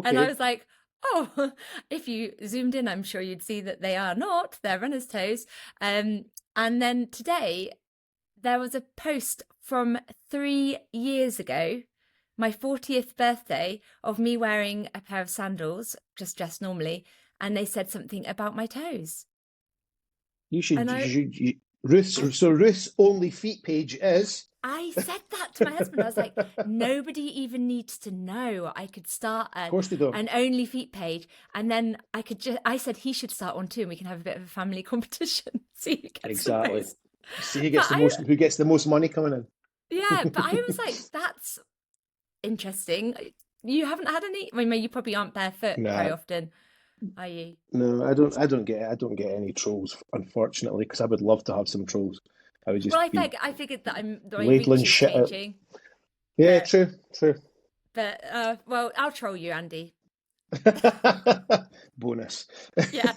Speaker 2: And I
Speaker 1: Okay.
Speaker 2: was like, oh, if you zoomed in, I'm sure you'd see that they are not, they're runner's toes. And then today there was a post from 3 years ago, my 40th birthday, of me wearing a pair of sandals, just dressed normally, and they said something about my toes. And
Speaker 1: Ruth's only feet page is.
Speaker 2: I said that to my husband. I was like, nobody even needs to know. I could start
Speaker 1: Of course they don't.
Speaker 2: an only feet page, and then I said he should start one too, and we can have a bit of a family competition. See who gets the
Speaker 1: Exactly.
Speaker 2: most.
Speaker 1: See
Speaker 2: But
Speaker 1: who gets the most money coming
Speaker 2: yeah, but I was like,
Speaker 1: in.
Speaker 2: that's interesting. You haven't had any? I mean, you probably aren't barefoot very
Speaker 1: Nah,
Speaker 2: often, are you?
Speaker 1: no, I don't get any trolls, unfortunately, because I would love to have some trolls. I would
Speaker 2: Well,
Speaker 1: just be
Speaker 2: I figured that my
Speaker 1: ladling
Speaker 2: reach is
Speaker 1: shit out.
Speaker 2: changing,
Speaker 1: Yeah,
Speaker 2: but
Speaker 1: true, true.
Speaker 2: well, I'll troll you, Andy.
Speaker 1: Bonus.
Speaker 2: Yeah.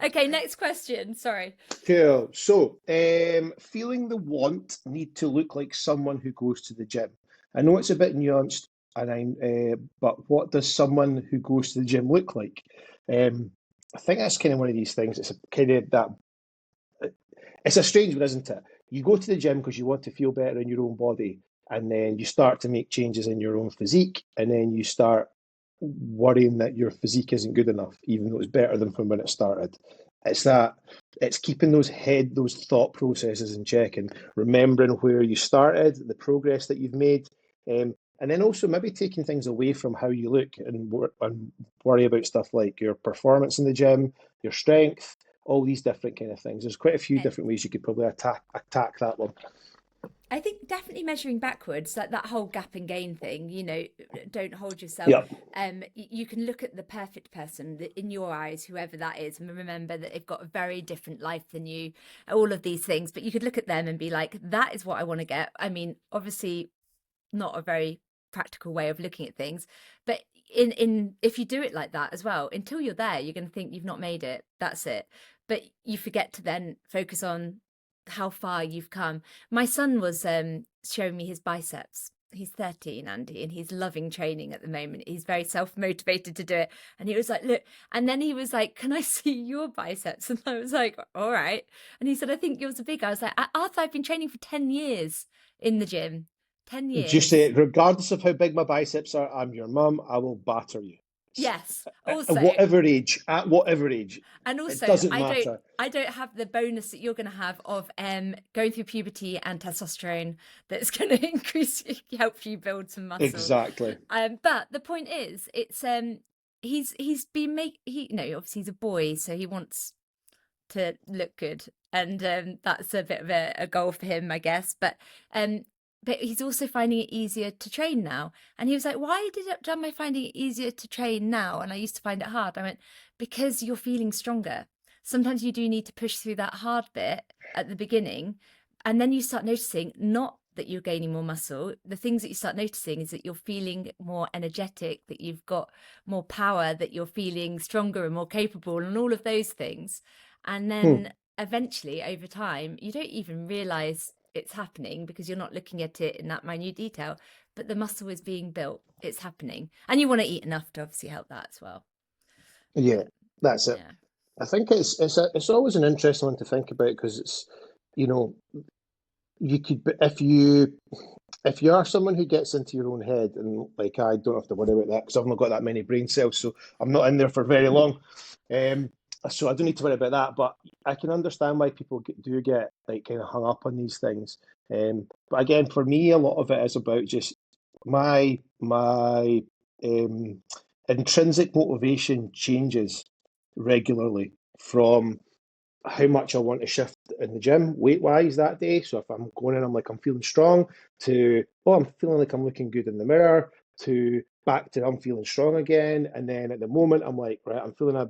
Speaker 2: Okay, next question. Sorry.
Speaker 1: Cool. So, feeling the want need to look like someone who goes to the gym. I know it's a bit nuanced, but what does someone who goes to the gym look like? I think that's kind of one of these things. It's a kind of that. It's a strange one, isn't it? You go to the gym because you want to feel better in your own body, and then you start to make changes in your own physique, and then you start worrying that your physique isn't good enough, even though it's better than from when it started. It's that it's keeping those thought processes in check and remembering where you started, the progress that you've made, and then also maybe taking things away from how you look and worry about stuff like your performance in the gym, your strength, all these different kind of things. There's quite a few
Speaker 2: Okay.
Speaker 1: different ways you could probably attack that one.
Speaker 2: I think definitely measuring backwards, like that whole gap and gain thing, don't hold yourself.
Speaker 1: Yeah,
Speaker 2: You can look at the perfect person in your eyes, whoever that is, and remember that they've got a very different life than you, all of these things. But you could look at them and be like, that is what I want to get. I mean, obviously, not a very practical way of looking at things, but in if you do it like that as well, until you're there, you're going to think you've not made it. That's it. but you forget to then focus on how far you've come. My son was showing me his biceps. He's 13, Andy, and he's loving training at the moment. He's very self-motivated to do it. And he was like, look, and then he was like, can I see your biceps? And I was like, all right. And he said, I think yours are big. I was like, Arthur, I've been training for 10 years in the gym. 10
Speaker 1: Just say,
Speaker 2: years.
Speaker 1: regardless of how big my biceps are, I'm your mum. I will batter you.
Speaker 2: Yes.
Speaker 1: At
Speaker 2: Also,
Speaker 1: whatever age,
Speaker 2: and
Speaker 1: it
Speaker 2: also,
Speaker 1: doesn't matter.
Speaker 2: I don't have the bonus that you're going to have of going through puberty and testosterone that's going to help you build some muscle.
Speaker 1: Exactly.
Speaker 2: But the point is, it's he's been obviously he's a boy, so he wants to look good, and that's a bit of a goal for him, I guess. But he's also finding it easier to train now. And he was like, why am I finding it easier to train now? And I used to find it hard. I went, because you're feeling stronger. Sometimes you do need to push through that hard bit at the beginning. And then you start noticing not that you're gaining more muscle. The things that you start noticing is that you're feeling more energetic, that you've got more power, that you're feeling stronger and more capable, and all of those things. And then eventually, over time, you don't even realize it's happening because you're not looking at it in that minute detail, but the muscle is being built. It's happening. And you want to eat enough to obviously help that as well.
Speaker 1: Yeah, that's it.
Speaker 2: Yeah.
Speaker 1: I think it's always an interesting one to think about because it's, you know, you could if you are someone who gets into your own head, and like I don't have to worry about that because I've not got that many brain cells, so I'm not in there for very long. So I don't need to worry about that. But I can understand why people do get like kind of hung up on these things. But again, for me, a lot of it is about just my intrinsic motivation changes regularly from how much I want to shift in the gym weight wise that day. So if I'm going in, I'm like, I'm feeling strong, to, oh, I'm feeling like I'm looking good in the mirror, to back to I'm feeling strong again. And then at the moment, I'm like, right, I'm feeling a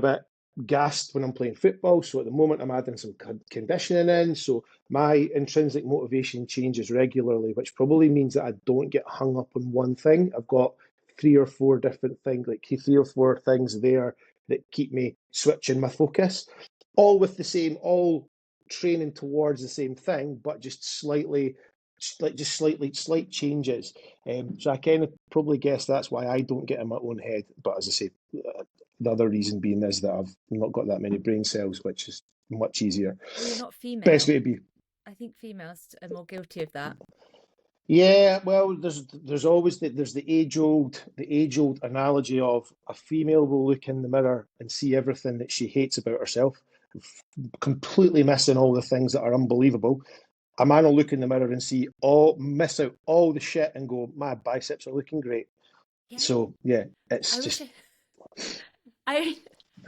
Speaker 1: bit gassed when I'm playing football. So at the moment, I'm adding some conditioning in. So my intrinsic motivation changes regularly, which probably means that I don't get hung up on one thing. I've got three or four different things, like three or four things there that keep me switching my focus, all with the same, all training towards the same thing, but just slightly, slight changes. So I kind of probably guess that's why I don't get in my own head. But as I say, the other reason being is that I've not got that many brain cells, which is much easier.
Speaker 2: Well, you're not
Speaker 1: Best
Speaker 2: female.
Speaker 1: way to be.
Speaker 2: I think females are more guilty of that.
Speaker 1: Yeah, well, there's always there's the age old analogy of a female will look in the mirror and see everything that she hates about herself, completely missing all the things that are unbelievable. A man will look in the mirror and miss out all the shit and go, my biceps are looking great.
Speaker 2: Yeah.
Speaker 1: So yeah, it's
Speaker 2: I wish
Speaker 1: just
Speaker 2: I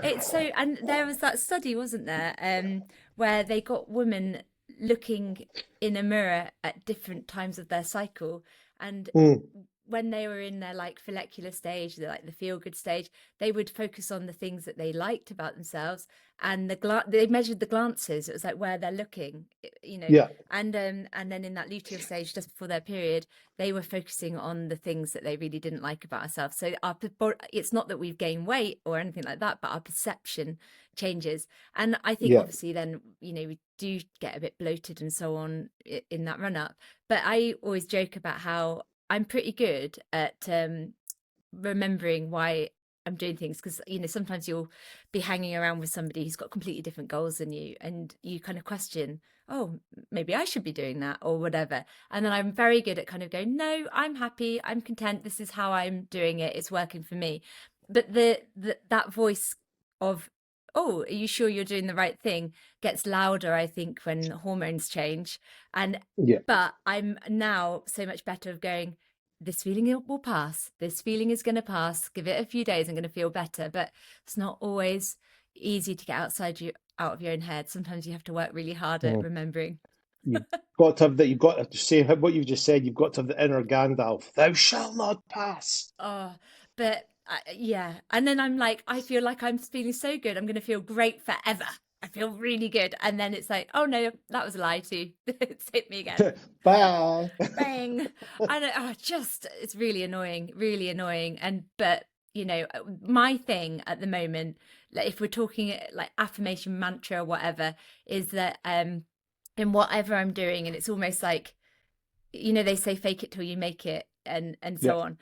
Speaker 2: it's so, and there was that study, wasn't there, where they got women looking in a mirror at different times of their cycle, and
Speaker 1: mm,
Speaker 2: when they were in their like follicular stage, like the feel good stage, they would focus on the things that they liked about themselves, and they measured the glances. It was like where they're looking,
Speaker 1: yeah,
Speaker 2: and then in that luteal stage, just before their period, they were focusing on the things that they really didn't like about ourselves. So it's not that we've gained weight or anything like that, but our perception changes. And I think
Speaker 1: yeah,
Speaker 2: obviously then, we do get a bit bloated and so on in that run up. But I always joke about how I'm pretty good at remembering why I'm doing things, because sometimes you'll be hanging around with somebody who's got completely different goals than you, and you kind of question, oh, maybe I should be doing that or whatever. And then I'm very good at kind of going, no, I'm happy, I'm content, this is how I'm doing it, it's working for me. But that voice of, oh, are you sure you're doing the right thing, gets louder, I think, when hormones change.
Speaker 1: yeah.
Speaker 2: But I'm now so much better of going, this feeling will pass. This feeling is going to pass. Give it a few days. I'm going to feel better. But it's not always easy to get out of your own head. Sometimes you have to work really hard at
Speaker 1: Mm.
Speaker 2: remembering.
Speaker 1: You've got to have that. You've got to say what you've just said. You've got to have the inner Gandalf. Thou shalt not pass.
Speaker 2: Oh, but yeah. And then I'm like, I feel like I'm feeling so good. I'm going to feel great forever. I feel really good. And then it's like, oh no, that was a lie too. It's hit me again.
Speaker 1: Bye.
Speaker 2: Bang. And it's really annoying, really annoying. But my thing at the moment, like if we're talking like affirmation mantra or whatever, is that in whatever I'm doing, and it's almost like, they say fake it till you make it, and
Speaker 1: Yeah.
Speaker 2: so on,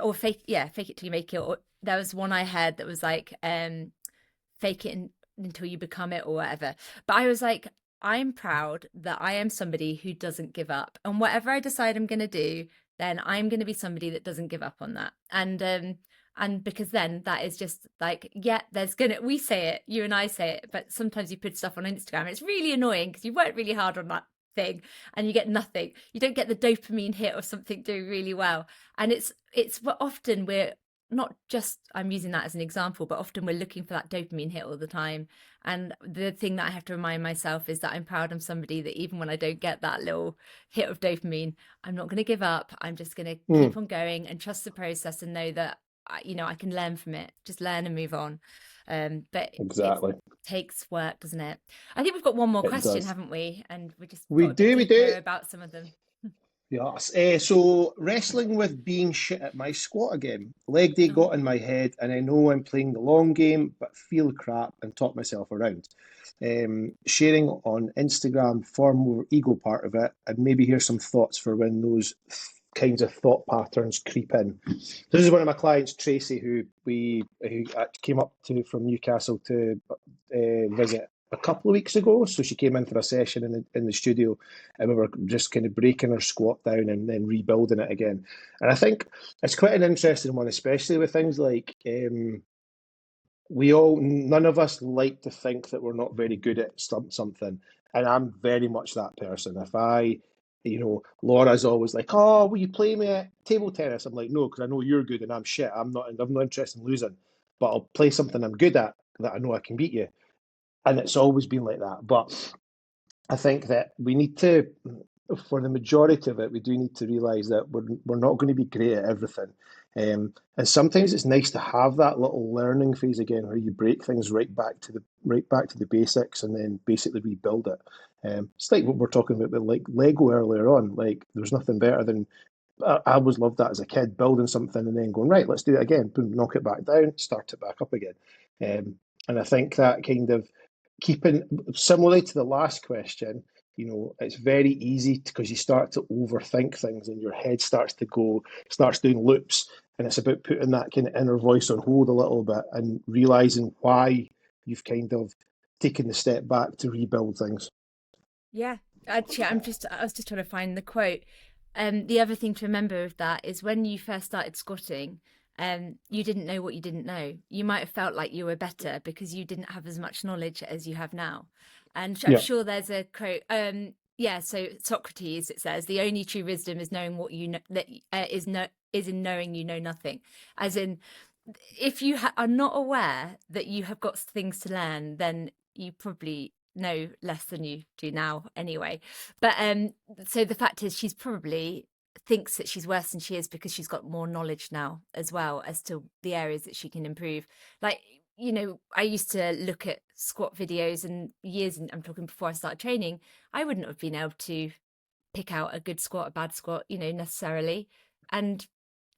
Speaker 2: or fake it till you make it. Or there was one I heard that was like, fake it until you become it or whatever. But I was like, I'm proud that I am somebody who doesn't give up, and whatever I decide I'm going to do, then I'm going to be somebody that doesn't give up on that. And because then that is just like, yeah, we say it, you and I say it, but sometimes you put stuff on Instagram, it's really annoying because you worked really hard on that thing and you get nothing. You don't get the dopamine hit of something doing really well. And it's often we're not just, I'm using that as an example, but often we're looking for that dopamine hit all the time. And the thing that I have to remind myself is that I'm proud I'm somebody that even when I don't get that little hit of dopamine, I'm not going to give up. I'm just going to keep on going and trust the process and know that I can learn from it, just learn and move on. But it
Speaker 1: Exactly.
Speaker 2: takes work, doesn't it? I think we've got one more
Speaker 1: It
Speaker 2: question,
Speaker 1: does.
Speaker 2: haven't we? And we just
Speaker 1: We
Speaker 2: got a bit
Speaker 1: do, we
Speaker 2: deeper
Speaker 1: do.
Speaker 2: about some of them.
Speaker 1: Yes. So wrestling with being shit at my squat again. Leg day got in my head, and I know I'm playing the long game, but feel crap and talk myself around. Sharing on Instagram, far more ego part of it, and maybe hear some thoughts for when those kinds of thought patterns creep in. This is one of my clients, Tracy, who came up to from Newcastle to visit a couple of weeks ago. So she came in for a session in the studio, and we were just kind of breaking her squat down and then rebuilding it again. And I think it's quite an interesting one, especially with things like none of us like to think that we're not very good at something. And I'm very much that person. If Laura's always like, "Oh, will you play me at table tennis?" I'm like, "No, because I know you're good and I'm shit. I'm not interested in losing, but I'll play something I'm good at that I know I can beat you." And it's always been like that. But I think that we need to, for the majority of it, we do need to realise that we're not going to be great at everything. And sometimes it's nice to have that little learning phase again, where you break things right back to the basics, and then basically rebuild it. It's like what we're talking about with like Lego earlier on. Like there's nothing better than I always loved that as a kid, building something and then going, right, let's do it again. Boom, knock it back down, start it back up again. And I think that kind of keeping, similarly to the last question, it's very easy because you start to overthink things and your head starts doing loops. And it's about putting that kind of inner voice on hold a little bit and realizing why you've kind of taken the step back to rebuild things.
Speaker 2: Yeah, actually, I was just trying to find the quote. The other thing to remember of that is when you first started squatting, you didn't know what you didn't know. You might have felt like you were better because you didn't have as much knowledge as you have now. And I'm
Speaker 1: Yeah.
Speaker 2: sure there's a quote. Yeah, so Socrates, it says, the only true wisdom is knowing what you know, that is in knowing you know nothing. As in, if you are not aware that you have got things to learn, then you probably know less than you do now anyway. But so the fact is, she's probably thinks that she's worse than she is because she's got more knowledge now as well as to the areas that she can improve. Like, I used to look at squat videos, and years, and I'm talking before I started training, I wouldn't have been able to pick out a good squat, a bad squat, necessarily. And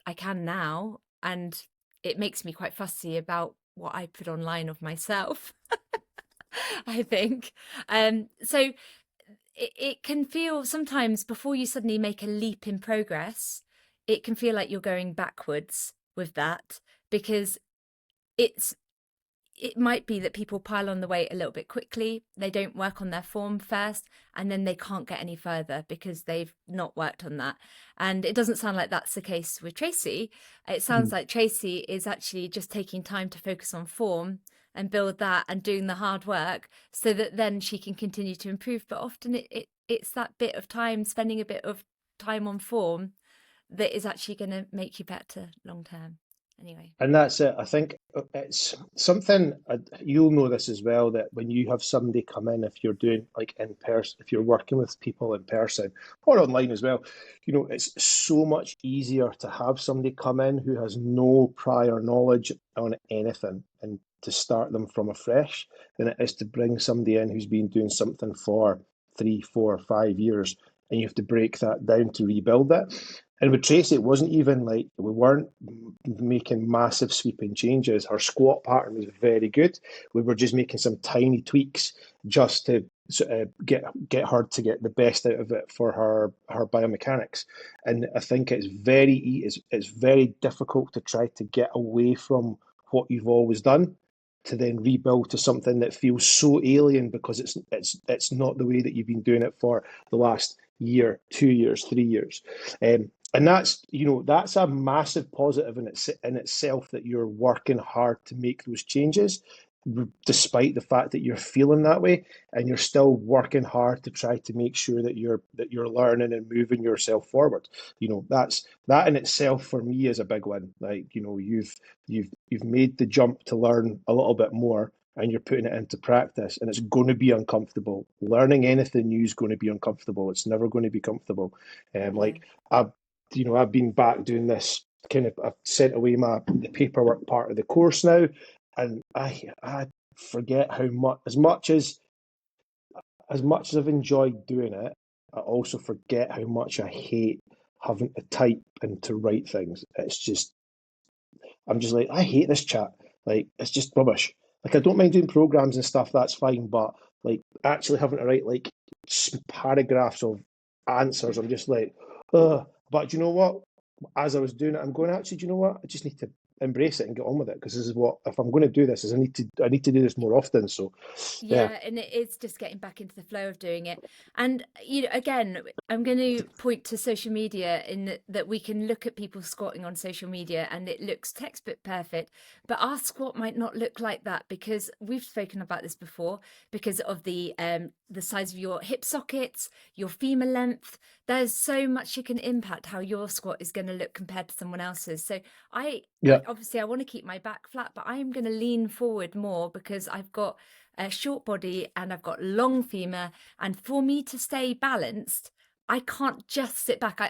Speaker 2: I can now, and it makes me quite fussy about what I put online of myself. I think. So it can feel sometimes, before you suddenly make a leap in progress, it can feel like you're going backwards with that, because it might be that people pile on the weight a little bit quickly. They don't work on their form first, and then they can't get any further because they've not worked on that. And it doesn't sound like that's the case with Tracy. It sounds like Tracy is actually just taking time to focus on form and build that and doing the hard work so that then she can continue to improve. But often it's that bit of time, spending a bit of time on form, that is actually going to make you better long term. Anyway.
Speaker 1: And that's it. I think it's something, you'll know this as well, that when you have somebody come in, if you're doing like in person, if you're working with people in person or online as well, it's so much easier to have somebody come in who has no prior knowledge on anything and to start them from afresh than it is to bring somebody in who's been doing something for 3, 4, 5 years, and you have to break that down to rebuild it. And with Tracy, it wasn't even like we weren't making massive sweeping changes. Her squat pattern was very good. We were just making some tiny tweaks just to get her to get the best out of it for her biomechanics. And I think it's very difficult to try to get away from what you've always done to then rebuild to something that feels so alien because it's not the way that you've been doing it for the last year, 2 years, 3 years. And that's a massive positive in itself that you're working hard to make those changes, despite the fact that you're feeling that way, and you're still working hard to try to make sure that you're learning and moving yourself forward. That in itself for me is a big win. Like, you've made the jump to learn a little bit more, and you're putting it into practice, and it's going to be uncomfortable. Learning anything new is going to be uncomfortable. It's never going to be comfortable.
Speaker 2: Yeah.
Speaker 1: Like I've been back doing this kind of. I've sent away the paperwork part of the course now, and I forget how much as much as I've enjoyed doing it, I also forget how much I hate having to type and to write things. I'm just like, I hate this chat. Like, it's just rubbish. Like, I don't mind doing programs and stuff, that's fine, but like actually having to write like paragraphs of answers, I'm just like, ugh. But you know what? As I was doing it, I'm going, actually, do you know what? I just need to embrace it and get on with it, because this is what, if I'm going to do this, is I need to do this more often. So yeah.
Speaker 2: Yeah, and it is just getting back into the flow of doing it. And again, I'm going to point to social media in that we can look at people squatting on social media and it looks textbook perfect, but our squat might not look like that, because we've spoken about this before, because of the size of your hip sockets, your femur length. There's so much you can impact how your squat is going to look compared to someone else's. So
Speaker 1: Yeah.
Speaker 2: obviously I want to keep my back flat, but I am going to lean forward more because I've got a short body and I've got long femur, and for me to stay balanced, I can't just sit back.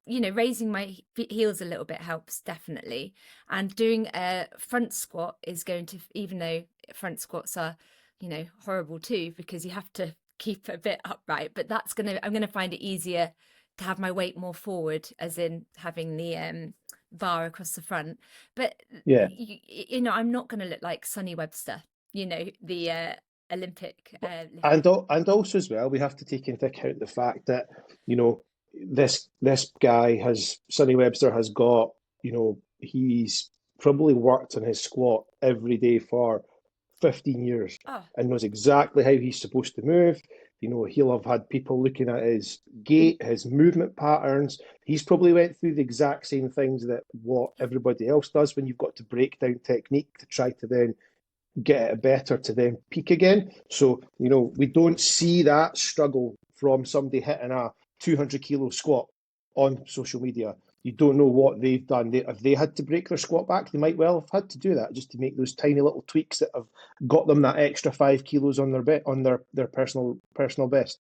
Speaker 2: Raising my heels a little bit helps definitely, and doing a front squat is going to, even though front squats are horrible too, because you have to keep a bit upright, but I'm gonna find it easier to have my weight more forward, as in having the bar across the front. But
Speaker 1: Yeah.
Speaker 2: I'm not going to look like Sonny Webster, the Olympic
Speaker 1: And
Speaker 2: lifter.
Speaker 1: and also as well, we have to take into account the fact that you know this guy has Sonny Webster has got he's probably worked on his squat every day for 15 years
Speaker 2: Oh,
Speaker 1: and knows exactly how he's supposed to move. He'll have had people looking at his gait, his movement patterns. He's probably went through the exact same things that what everybody else does when you've got to break down technique to try to then get it better to then peak again. So, we don't see that struggle from somebody hitting a 200 kilo squat on social media. You don't know what they've done. If they had to break their squat back, they might well have had to do that just to make those tiny little tweaks that have got them that extra 5 kilos on their personal best.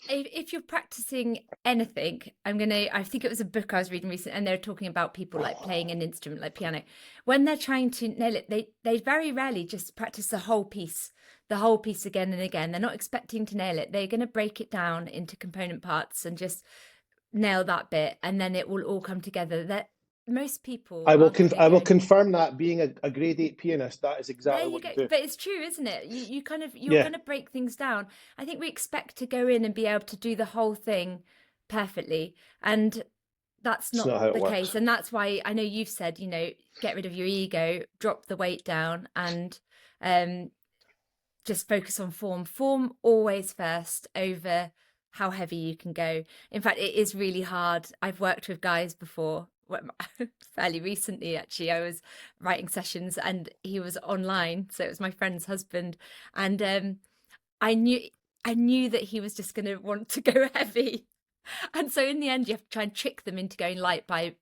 Speaker 2: if you're practicing anything, I think it was a book I was reading recently, and they're talking about people like playing an instrument like piano. When they're trying to nail it, they very rarely just practice the whole piece again and again. They're not expecting to nail it. They're going to break it down into component parts and just nail that bit, and then it will all come together. That most people
Speaker 1: I will
Speaker 2: aren't going to
Speaker 1: I will
Speaker 2: go,
Speaker 1: confirm that being a grade 8 pianist, that is
Speaker 2: there
Speaker 1: exactly
Speaker 2: you
Speaker 1: what
Speaker 2: go.
Speaker 1: you do.
Speaker 2: But it's true, isn't it? You're
Speaker 1: Yeah,
Speaker 2: going to break things down. I think we expect to go in and be able to do the whole thing perfectly, and that's
Speaker 1: it's
Speaker 2: not
Speaker 1: not how it
Speaker 2: the case.
Speaker 1: works.
Speaker 2: And that's why I know you've said, get rid of your ego, drop the weight down, and um just focus on form always first over how heavy you can go. In fact, it is really hard. I've worked with guys before, fairly recently actually. I was writing sessions and he was online, so it was my friend's husband, and i knew I knew that he was just going to want to go heavy, and so in the end you have to try and trick them into going light by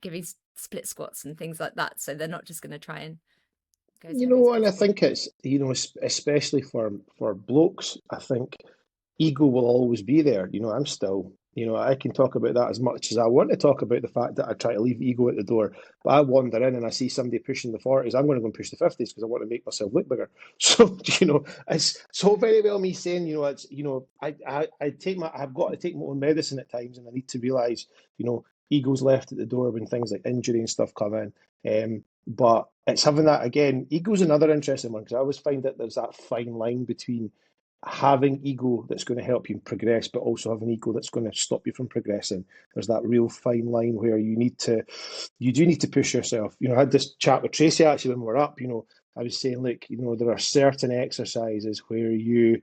Speaker 2: giving split squats and things like that, so they're not just going to try and go as heavy as
Speaker 1: And I
Speaker 2: possible.
Speaker 1: think it's, especially for blokes, I think ego will always be there. I'm still, I can talk about that as much as I want to talk about the fact that I try to leave ego at the door. But I wander in and I see somebody pushing the 40s, I'm going to go and push the 50s because I want to make myself look bigger. So, it's so very well me saying, it's, I've got to take my own medicine at times, and I need to realize, ego's left at the door when things like injury and stuff come in. But it's having that again. Ego's another interesting one because I always find that there's that fine line between having ego that's going to help you progress, but also having ego that's going to stop you from progressing. There's that real fine line where you do need to push yourself. I had this chat with Tracy actually when we were up. I was saying, look, there are certain exercises where you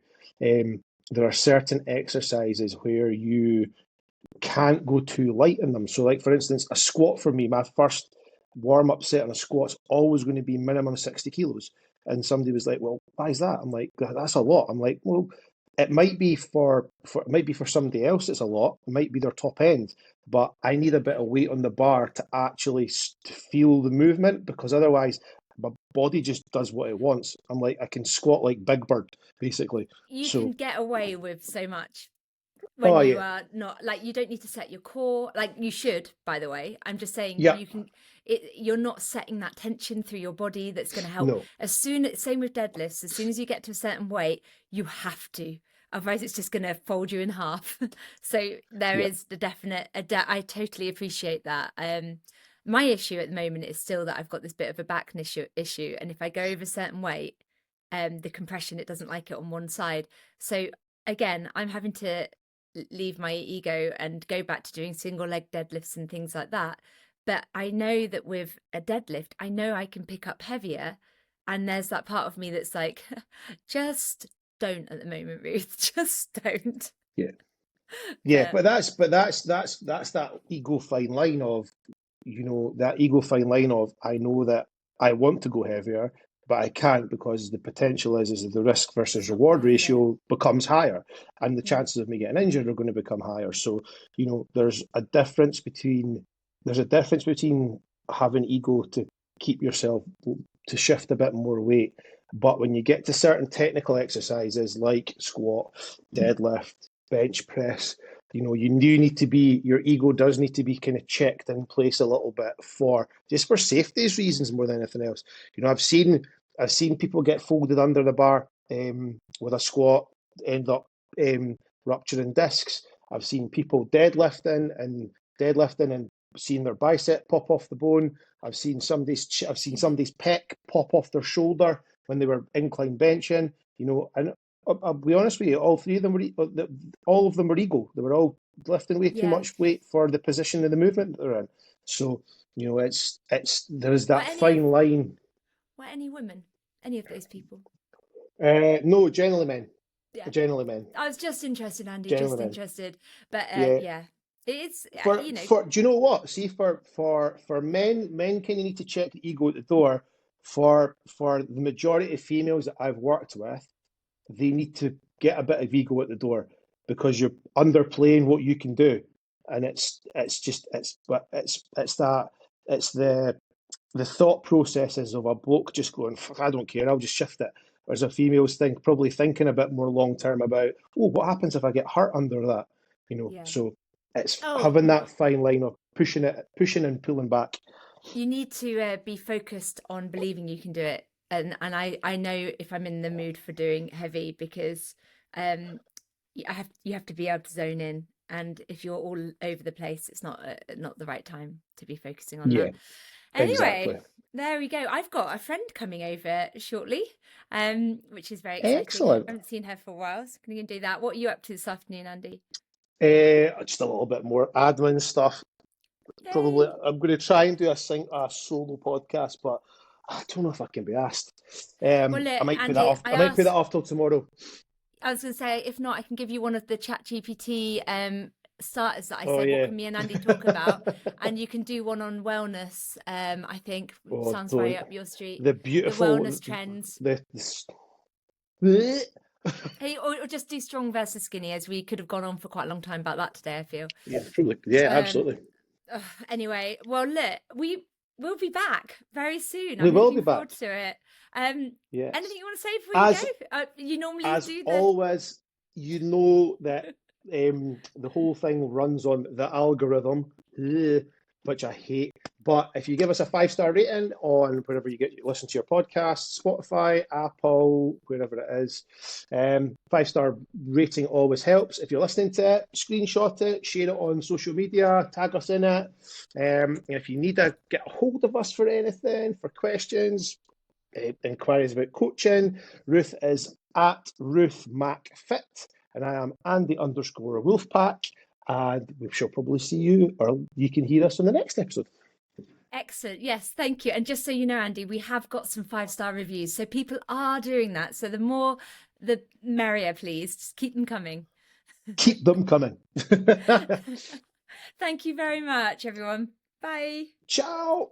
Speaker 1: can't go too light in them. So, like for instance, a squat for me, my first warm-up set on a squat's always going to be minimum 60 kilos. And somebody was like, "Well, why is that?" I'm like, "That's a lot." I'm like, "Well, it might be for somebody else. It's a lot. It might be their top end, but I need a bit of weight on the bar to actually feel the movement because otherwise." My body just does what it wants. I'm like, I can squat like Big Bird, basically.
Speaker 2: You can
Speaker 1: So,
Speaker 2: get away with so much when
Speaker 1: oh
Speaker 2: you
Speaker 1: yeah,
Speaker 2: are not, like, you don't need to set your core, like you should, by the way. I'm just saying
Speaker 1: yeah,
Speaker 2: you can, you're not setting that tension through your body that's going to help.
Speaker 1: no,
Speaker 2: Same with deadlifts, as soon as you get to a certain weight, you have to. Otherwise, it's just going to fold you in half. So there
Speaker 1: yeah,
Speaker 2: is the definite, I totally appreciate that. My issue at the moment is still that I've got this bit of a back issue. And if I go over a certain weight, the compression, it doesn't like it on one side. So again, I'm having to leave my ego and go back to doing single leg deadlifts and things like that. But I know that with a deadlift, I know I can pick up heavier. And there's that part of me that's like, just don't at the moment, Ruth. Just don't.
Speaker 1: yeah. Yeah,
Speaker 2: But
Speaker 1: but that's that ego fine line of, that ego fine line of I know that I want to go heavier, but I can't because the potential is that the risk
Speaker 2: it's
Speaker 1: versus
Speaker 2: not
Speaker 1: reward
Speaker 2: worth it.
Speaker 1: ratio becomes higher, and the
Speaker 2: Mm.
Speaker 1: chances of me getting injured are going to become higher. So, there's a difference between having ego to keep yourself to shift a bit more weight. But when you get to certain technical exercises like squat, deadlift, bench press, you do need to be, your ego does need to be kind of checked in place a little bit just for safety's reasons more than anything else. I've seen people get folded under the bar with a squat, end up rupturing discs. I've seen people deadlifting and seeing their bicep pop off the bone. I've seen somebody's pec pop off their shoulder when they were incline benching. And I'll be honest with you, all of them were ego. They were all lifting way too
Speaker 2: Yeah.
Speaker 1: much weight for the position of the movement that they're in. So, there's
Speaker 2: Were
Speaker 1: that
Speaker 2: any of
Speaker 1: fine line.
Speaker 2: were any women? Any of those people?
Speaker 1: No, generally men.
Speaker 2: Yeah.
Speaker 1: Generally men.
Speaker 2: I was just interested, Andy,
Speaker 1: Generally
Speaker 2: just
Speaker 1: men.
Speaker 2: interested. But
Speaker 1: Yeah.
Speaker 2: yeah, it's,
Speaker 1: Do you know what? See, for men kind of need to check the ego at the door. For the majority of females that I've worked with, they need to get a bit of ego at the door because you're underplaying what you can do, and it's the thought processes of a bloke just going, "Fuck, I don't care, I'll just shift it." Whereas a female's probably thinking a bit more long term about, "Oh, what happens if I get hurt under that?"
Speaker 2: yeah.
Speaker 1: So it's
Speaker 2: Oh,
Speaker 1: having that fine line of pushing and pulling back.
Speaker 2: you need to be focused on believing you can do it. And I know if I'm in the mood for doing heavy because you have to be able to zone in. And if you're all over the place, it's not the right time to be focusing on that.
Speaker 1: Yeah,
Speaker 2: Anyway,
Speaker 1: exactly.
Speaker 2: there we go. I've got a friend coming over shortly, which is very exciting.
Speaker 1: Excellent.
Speaker 2: I haven't seen her for a while, so I'm going to do that. What are you up to this afternoon, Andy?
Speaker 1: Just a little bit more admin stuff. Probably,
Speaker 2: Yay!
Speaker 1: I'm going to try and do a solo podcast, but I don't know if I can be asked.
Speaker 2: Well,
Speaker 1: I
Speaker 2: look,
Speaker 1: might put that
Speaker 2: Andy,
Speaker 1: off. I might put that off till tomorrow.
Speaker 2: I was going to say, if not, I can give you one of the Chat GPT starters that I
Speaker 1: Oh
Speaker 2: said, what
Speaker 1: yeah.
Speaker 2: can me and Andy talk about? And you can do one on wellness. I think
Speaker 1: Oh,
Speaker 2: sounds very
Speaker 1: don't.
Speaker 2: up your street.
Speaker 1: The
Speaker 2: The
Speaker 1: beautiful,
Speaker 2: wellness trends.
Speaker 1: the
Speaker 2: Hey, or just do strong versus skinny, as we could have gone on for quite a long time about that today, I feel.
Speaker 1: yeah, probably, yeah,
Speaker 2: Um,
Speaker 1: absolutely.
Speaker 2: anyway, well, look, we will be back very soon.
Speaker 1: We
Speaker 2: I'm
Speaker 1: will be
Speaker 2: looking forward
Speaker 1: back.
Speaker 2: to it. Um,
Speaker 1: Yes.
Speaker 2: anything you want to say before you
Speaker 1: As
Speaker 2: go? You normally
Speaker 1: as
Speaker 2: do the
Speaker 1: always, you know that the whole thing runs on the algorithm, which I hate. But if you give us a 5-star rating on wherever you listen to your podcast, Spotify, Apple, wherever it is, 5-star rating always helps. If you're listening to it, screenshot it, share it on social media, tag us in it. If you need to get a hold of us for anything, for questions, inquiries about coaching, Ruth is at Ruth MacFit, and I am Andy_Wolfpack, and we shall probably see you, or you can hear us on the next episode.
Speaker 2: Excellent. Yes, thank you. And just so you know, Andy, we have got some 5-star reviews. So people are doing that. So the more, the merrier, please. Just keep them coming.
Speaker 1: Keep them coming.
Speaker 2: Thank you very much, everyone. Bye.
Speaker 1: Ciao.